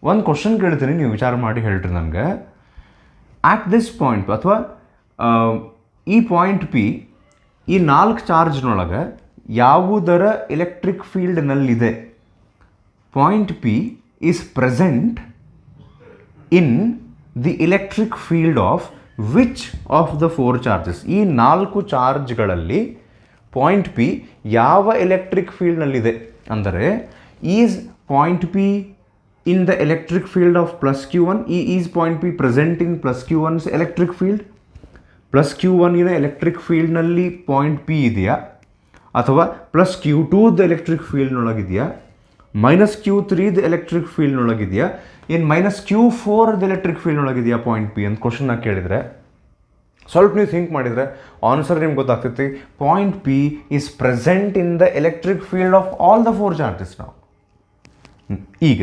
ಒಂದು ಕ್ವಶನ್ ಕೇಳ್ತೀನಿ, ನೀವು ವಿಚಾರ ಮಾಡಿ ಹೇಳ್ರಿ ನನಗೆ. ಆಟ್ ದಿಸ್ ಪಾಯಿಂಟ್ ಅಥವಾ ಈ ಪಾಯಿಂಟ್ P, ಈ 4 ಚಾರ್ಜ್ನೊಳಗೆ ಯಾವುದರ ಎಲೆಕ್ಟ್ರಿಕ್ ಫೀಲ್ಡ್ನಲ್ಲಿದೆ? Point P is present in the electric field of which of the 4 charges? ಈ 4 ಚಾರ್ಜ್ಗಳಲ್ಲಿ ಪಾಯಿಂಟ್ P ಯಾವ ಎಲೆಕ್ಟ್ರಿಕ್ ಫೀಲ್ಡ್ನಲ್ಲಿದೆ ಅಂದರೆ, is point P in the electric field of plus Q1, is point P present in plus Q1's electric field? plus Q1 ಇನ electric ಫೀಲ್ಡ್ನಲ್ಲಿ point P ಇದೆಯಾ, ಅಥವಾ plus Q2ದ electric ಫೀಲ್ಡ್ನೊಳಗಿದೆಯಾ, minus Q3ದ electric ಫೀಲ್ಡ್ನೊಳಗಿದೆಯಾ, ಏನು minus Q4ದ electric ಫೀಲ್ಡ್ನೊಳಗಿದೆಯಾ point P ಅಂತ ಕ್ವಶನ್ನ ಕೇಳಿದರೆ, ಸ್ವಲ್ಪ ನೀವು think ಮಾಡಿದರೆ answer ನಿಮ್ಗೆ ಗೊತ್ತಾಗ್ತೈತಿ. Point P is present in the electric field of all the 4 charges. ನಾವು ಈಗ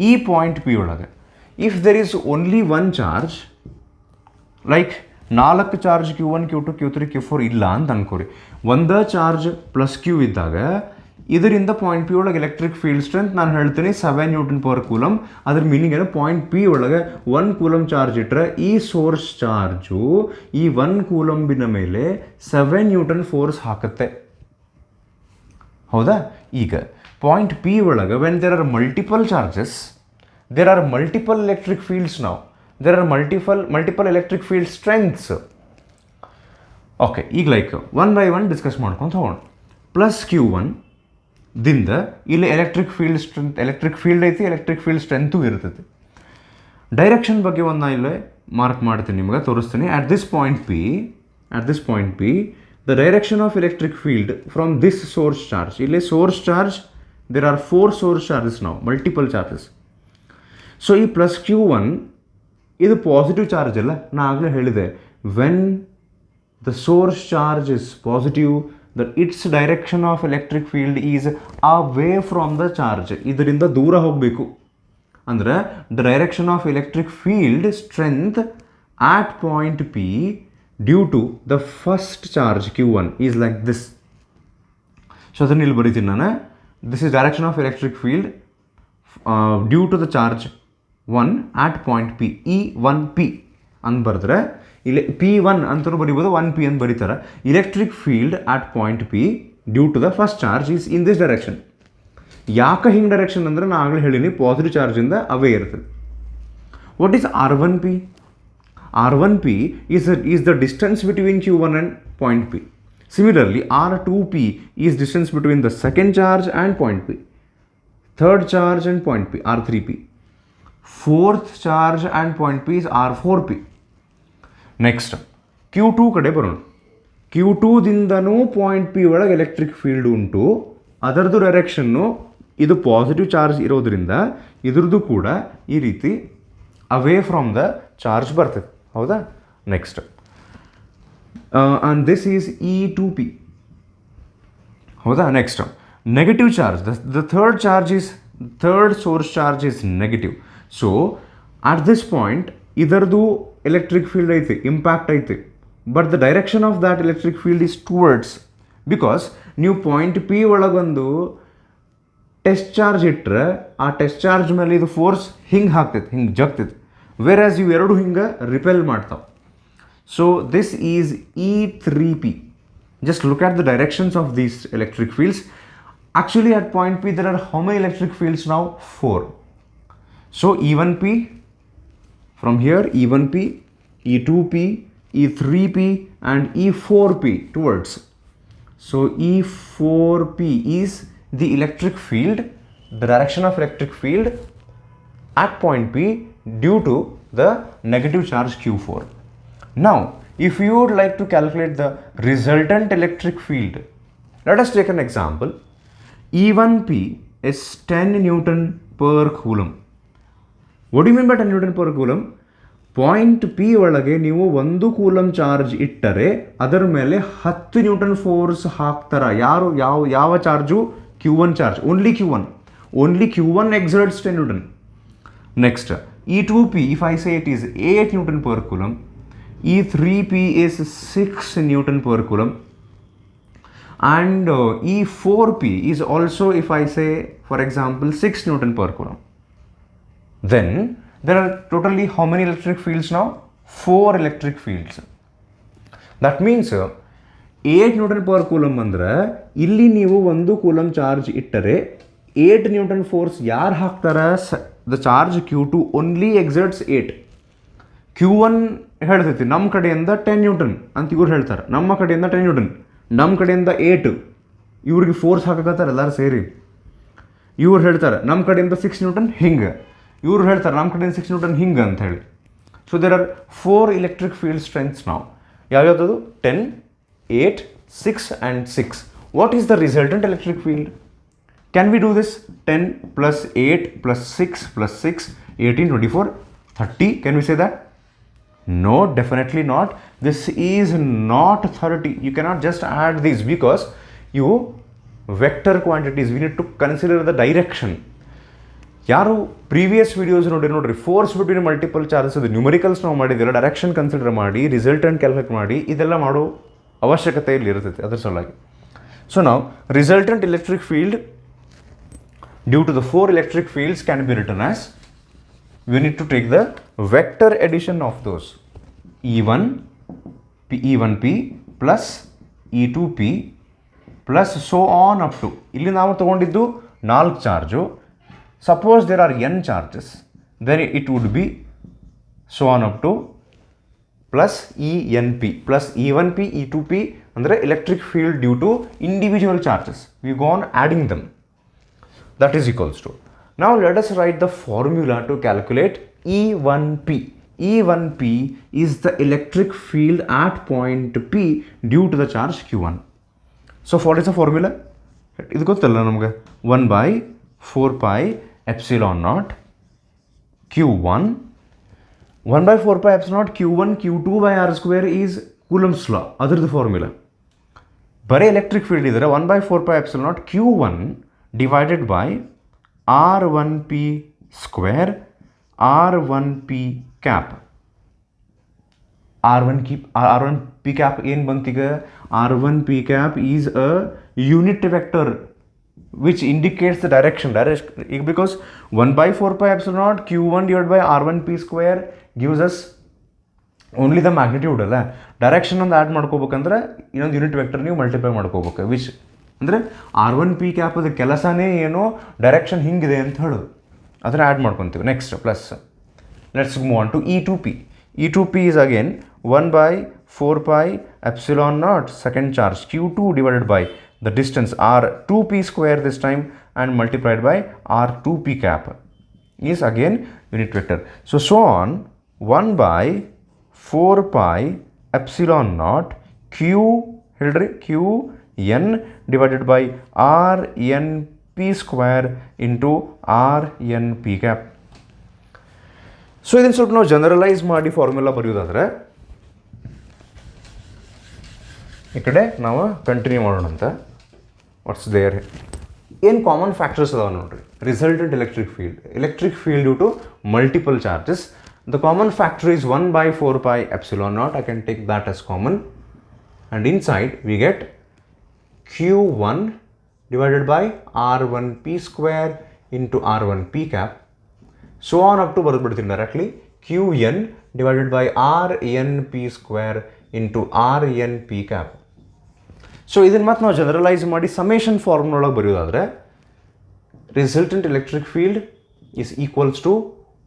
ಈ ಪಾಯಿಂಟ್ P ಒಳಗೆ if there is only 1 charge, like 4 charge Q1, Q2, Q3, Q4 ಇಲ್ಲ ಅಂತ ಅನ್ಕೋರಿ, ಒಂದೇ ಚಾರ್ಜ್ ಪ್ಲಸ್ Q ಇದ್ದಾಗ ಇದರಿಂದ ಪಾಯಿಂಟ್ P ಒಳಗೆ ಎಲೆಕ್ಟ್ರಿಕ್ ಫೀಲ್ಡ್ ಸ್ಟ್ರೆಂತ್ ನಾನು ಹೇಳ್ತೀನಿ 7 ನ್ಯೂಟನ್ ಪರ್ ಕೂಲಮ್. ಅದ್ರ ಮೀನಿಂಗ್ ಏನು? ಪಾಯಿಂಟ್ P ಒಳಗೆ 1 ಕೂಲಮ್ ಚಾರ್ಜ್ ಇಟ್ಟರೆ ಈ ಸೋರ್ಸ್ ಚಾರ್ಜು ಈ 1 ಕೂಲಂಬಿನ ಮೇಲೆ 7 ನ್ಯೂಟನ್ ಫೋರ್ಸ್ ಹಾಕುತ್ತೆ, ಹೌದಾ? ಈಗ ಪಾಯಿಂಟ್ P ಒಳಗೆ when there are multiple charges, there are multiple electric fields. ನಾವು there are multiple electric field strengths. Okay, ಈಗ like one by one discuss ಮಾಡ್ಕೊಂಡು ಹೋಗೋಣ. ಪ್ಲಸ್ Q1 ದಿಂದ ಇಲ್ಲಿ electric field strength, electric field ಐತಿ, electric field strength ಇರ್ತೈತಿ. Direction ಬಗ್ಗೆ ಒಂದು ನಾನು ಇಲ್ಲೇ ಮಾರ್ಕ್ ಮಾಡ್ತೀನಿ, ನಿಮಗೆ ತೋರಿಸ್ತೀನಿ. At this point P the direction of electric field from this source charge, ಇಲ್ಲಿ source charge, there are 4 source charges now, multiple charges. So ಈ ಪ್ಲಸ್ Q1 ಇದು ಪಾಸಿಟಿವ್ ಚಾರ್ಜ್ ಅಲ್ಲ, ನಾನು ಆಗಲೇ ಹೇಳಿದೆ, when the source charge is positive that its direction of electric field is away from the charge, ಇದರಿಂದ ದೂರ ಹೋಗಬೇಕು. ಅಂದರೆ the direction of electric field strength at point P due to the first charge Q1 is like this. So ಅದನ್ನು ಇಲ್ಲಿ ಬರೀತೀನಿ ನಾನು. This is direction of electric field due to the charge 1 at point P, E1P ಅಂತ ಬರೆದ್ರೆ ಇಲ್ಲಿ P1 ಅಂತಲೂ ಬರೀಬೋದು, 1P ಅಂತ ಬರೀತಾರೆ. Electric field at point P due to the first charge is in this direction. ಯಾಕೆ ಹಿಂಗೆ ಡೈರೆಕ್ಷನ್ ಅಂದರೆ ನಾನು ಆಗಲೇ ಹೇಳಿನಿ, ಪಾಸಿಟಿವ್ ಚಾರ್ಜಿಂದ ಅವೇ ಇರ್ತದೆ. What is R1P? R1P is the distance between Q1 and point P. Similarly, R2P is distance between the second charge and point P, third charge and point P, R3P. Fourth charge and point P is R4P. Next Q2 ಕಡೆ ಬರೋಣ. Q2 ದಿಂದನೂ point P ಒಳಗೆ electric field ಉಂಟು, ಅದರದ್ದು direction ಇದು positive charge ಇರೋದ್ರಿಂದ ಇದ್ರದ್ದು ಕೂಡ ಈ ರೀತಿ ಅವೇ ಫ್ರಮ್ ದ ಚಾರ್ಜ್ ಬರ್ತದೆ, ಹೌದಾ? Next and this is E2P, ಹೌದಾ? Next negative charge, the third source charge is negative. So at this point ಇದರದು ಎಲೆಕ್ಟ್ರಿಕ್ ಫೀಲ್ಡ್ ಐತಿ, ಇಂಪ್ಯಾಕ್ಟ್ ಐತಿ, but the direction of that electric field is towards, because ನೀವು point P ಒಳಗೊಂದು test charge ಇಟ್ಟರೆ ಆ test charge ಮೇಲೆ ಇದು force ಹಿಂಗೆ ಹಾಕ್ತೈತೆ, ಹಿಂಗೆ ಜಗ್ತೈತೆ, ವೇರ್ ಆಸ್ ಇವು ಎರಡು ಹಿಂಗೆ ರಿಪೆಲ್ ಮಾಡ್ತಾವೆ. So this is E3P. Just look at the directions of these electric fields. Actually at point P there are how many electric fields now? 4. So E1p, from here E1p, E2p, E3p and E4p towards. So E4p is the electric field, the direction of electric field at point P due to the negative charge Q4. Now, if you would like to calculate the resultant electric field, let us take an example. E1p is 10 Newton per Coulomb. What do you mean by 10 Newton per Coulomb? Point P ಒಳಗೆ ನೀವು 1 coulomb charge ಇಟ್ಟರೆ ಅದರ ಮೇಲೆ 10 Newton force ಹಾಕ್ತಾರ. ಯಾವ charge? Q1 charge. Only Q1 exerts 10 Newton. Next, E2p, if I say it is 8 Newton per Coulomb, E3p is 6 Newton per Coulomb, and E4p is also, if I say for example 6 Newton per Coulomb. Then there are totally how many electric fields now? 4 electric fields. That means 8 Newton per Coulomb ಅಂದ್ರೆ ಇಲ್ಲಿ ನೀವು 1 coulomb charge ಇಟ್ಟರೆ 8 newton force ಯಾರು ಹಾಕ್ತಾರ? The charge Q2 only exerts 8. Q1 ಹೇಳ್ತೈತಿ ನಮ್ಮ ಕಡೆಯಿಂದ 10 Newton ಅಂತ ಇವ್ರು ಹೇಳ್ತಾರೆ, ನಮ್ಮ ಕಡೆಯಿಂದ 10 ನ್ಯೂಟನ್, ನಮ್ಮ ಕಡೆಯಿಂದ 8. ಇವ್ರಿಗೆ ಫೋರ್ಸ್ ಹಾಕಕತ್ತಾರೆ ಎಲ್ಲರೂ ಸೇರಿ. ಇವ್ರು ಹೇಳ್ತಾರೆ ನಮ್ಮ ಕಡೆಯಿಂದ 6 ನ್ಯೂಟನ್ ಹಿಂಗೆ, ಇವ್ರು ಹೇಳ್ತಾರೆ ನಮ್ಮ ಕಡೆಯಿಂದ 6 ನ್ಯೂಟನ್ ಹಿಂಗೆ ಅಂತ ಹೇಳಿ. So there are 4 electric field strengths now. ಯಾವ್ಯಾವುದು? 10, 8, 6 and 6. What is the resultant electric field? Can we do this? 10 plus 8 plus 6 plus 6, 18, 24, 30. Can we say that? No, definitely not. This is not 30. You cannot just add these because you vector quantities. We need to consider the direction. ಯಾರು previous videos ನೋಡ್ರಿ force between multiple charges ಅದು numericals ನಾವು ಮಾಡಿದ್ದೀರ, direction consider ಮಾಡಿ resultant calculate ಮಾಡಿ ಇದೆಲ್ಲ ಮಾಡೋ ಅವಶ್ಯಕತೆ ಇಲ್ಲಿ ಇರ್ತೈತೆ ಅದರ ಸಲುವಾಗಿ. ಸೊ ನಾವು resultant electric field due to the 4 electric fields can be written as, we need to take the vector addition of those E1p plus E2p plus so on up to, ಇಲ್ಲಿ ನಾವು ತಗೊಂಡಿದ್ದು 4 charge. Suppose there are n charges, then it would be so on up to plus ENP plus E1p, E2p ಅಂದರೆ electric field due to individual charges. We go on adding them. That is equals to. Now let us write the formula to calculate E1p. E1p is the electric field at point P due to the charge Q1. So what is the formula? ಇದು ಗೊತ್ತಲ್ಲ ನಮಗೆ, 1 by 4 pi epsilon naught Q1. 1 by 4 pi epsilon naught Q1 Q2 by R square is Coulomb's law. ಅದರದ್ದು formula. ಬರೀ electric field ಇದ್ದರೆ 1 by 4 pi epsilon naught Q1 divided by R1p square R1p cap. R1p cap ಏನು ಬಂತೀಗ? R1p cap is a unit vector which indicates the direction because 1 by 4 pi epsilon naught Q1 divided by R1p square gives us only the magnitude ಅಲ್ಲ. Direction ಒಂದು add ಮಾಡ್ಕೋಬೇಕಂದ್ರೆ ಇನ್ನೊಂದು unit vector ನೀವು multiply ಮಾಡ್ಕೋಬೇಕು. Which ಅಂದರೆ R1p cap ಅದು ಕೆಲಸನೇ ಏನೋ direction ಹಿಂಗಿದೆ ಅಂತ ಹೇಳೋದು, ಅದನ್ನು ಆ್ಯಡ್ ಮಾಡ್ಕೊತೀವಿ. Next plus let's move on to E2p. E2p is again 1 by 4 pi epsilon naught second charge Q2 divided by the distance R2p square this time and multiplied by R2p cap is again unit vector. So on 1 by 4 pi epsilon naught Qn divided by Rnp square into Rnp cap. So ಇದನ್ನು ಸ್ವಲ್ಪ ನಾವು generalise ಮಾಡಿ formula ಬರೆಯೋದಾದರೆ ಈ ಕಡೆ ನಾವು continue ಮಾಡೋಣ ಅಂತ. What's there ಏನು ಕಾಮನ್ ಫ್ಯಾಕ್ಟರ್ಸ್ ಅದಾವೆ ನೋಡ್ರಿ. Resultant electric field due to multiple charges. The common factor is 1 by 4 pi epsilon naught. I can take that as common, and inside we get Q1 divided by R1p square into R1p cap. So on up to ಬರೆದ್ಬಿಡ್ತೀನಿ directly Qn divided by Rnp square into Rnp cap. So ಇದನ್ನು ಮತ್ತೆ ನಾವು generalise ಮಾಡಿ summation form ಒಳಗೆ ಬರೆಯೋದಾದರೆ resultant electric field is equals to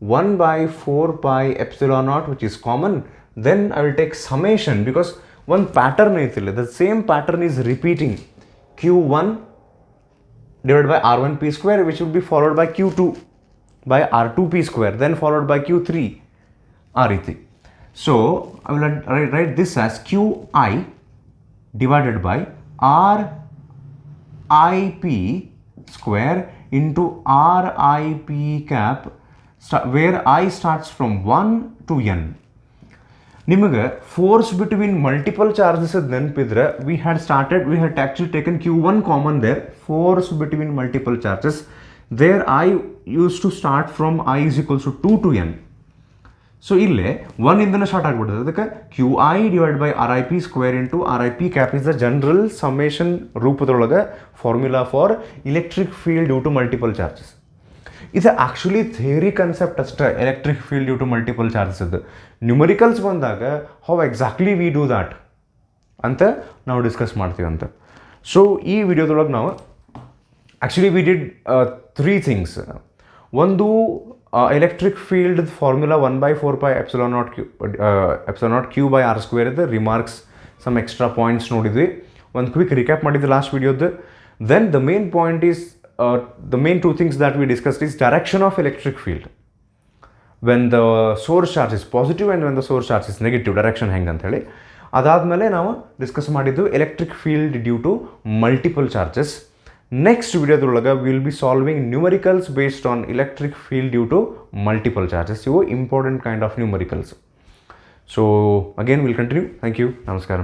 1 by 4 pi epsilon naught, which is common. Then I will take summation because one pattern is the same pattern is repeating. Q1 divided by R1 p square, which will be followed by Q2 by R2 p square, then followed by Q3 R3. So I will write this as Qi divided by RIP square into RIP cap, where I starts from 1 to n. ನಿಮಗೆ force between multiple charges ನೆನಪಿದ್ರೆ we had actually taken Q1 common there. Force between multiple charges, there I used to start from I is equals to 2 to n. So ಇಲ್ಲೇ 1 ಇಂದನೇ start ಆಗ್ಬಿಡ್ತದೆ. ಅದಕ್ಕೆ Qi divided by RIP square into RIP cap is the general summation ರೂಪದೊಳಗೆ formula for electric field due to multiple charges. ಇದು actually theory concept ಅಷ್ಟೇ, electric field due to multiple charges ಇದು. Numericals ಬಂದಾಗ how exactly we do that ಅಂತ ನಾವು ಡಿಸ್ಕಸ್ ಮಾಡ್ತೀವಿ ಅಂತ. ಸೊ ಈ ವಿಡಿಯೋದೊಳಗೆ ನಾವು ಆ್ಯಕ್ಚುಲಿ ವಿ ಡಿಡ್ 3 ಥಿಂಗ್ಸ್. ಒಂದು electric field formula 1 by 4 pi epsilon naught q by r square ಇದೆ. ರಿಮಾರ್ಕ್ಸ್, ಸಮ್ ಎಕ್ಸ್ಟ್ರಾ ಪಾಯಿಂಟ್ಸ್ ನೋಡಿದ್ವಿ, ಒಂದು ಕ್ವಿಕ್ ರಿಕ್ಯಾಪ್ ಮಾಡಿದ್ವಿ ಲಾಸ್ಟ್ ವಿಡಿಯೋದು. Then the main point is the main 2 things that we discussed is direction of electric field when the source charge is positive and when the source charge is negative, direction ಹೆಂಗೆ ಅಂತ ಹೇಳಿ. ಅದಾದಮೇಲೆ ನಾವು discuss ಮಾಡಿದ್ದು electric field due to multiple charges. Next ವಿಡಿಯೋದೊಳಗೆ will be solving numericals based on electric field due to multiple charges. ಇವು important kind of numericals. So again will continue. Thank you. ನಮಸ್ಕಾರ.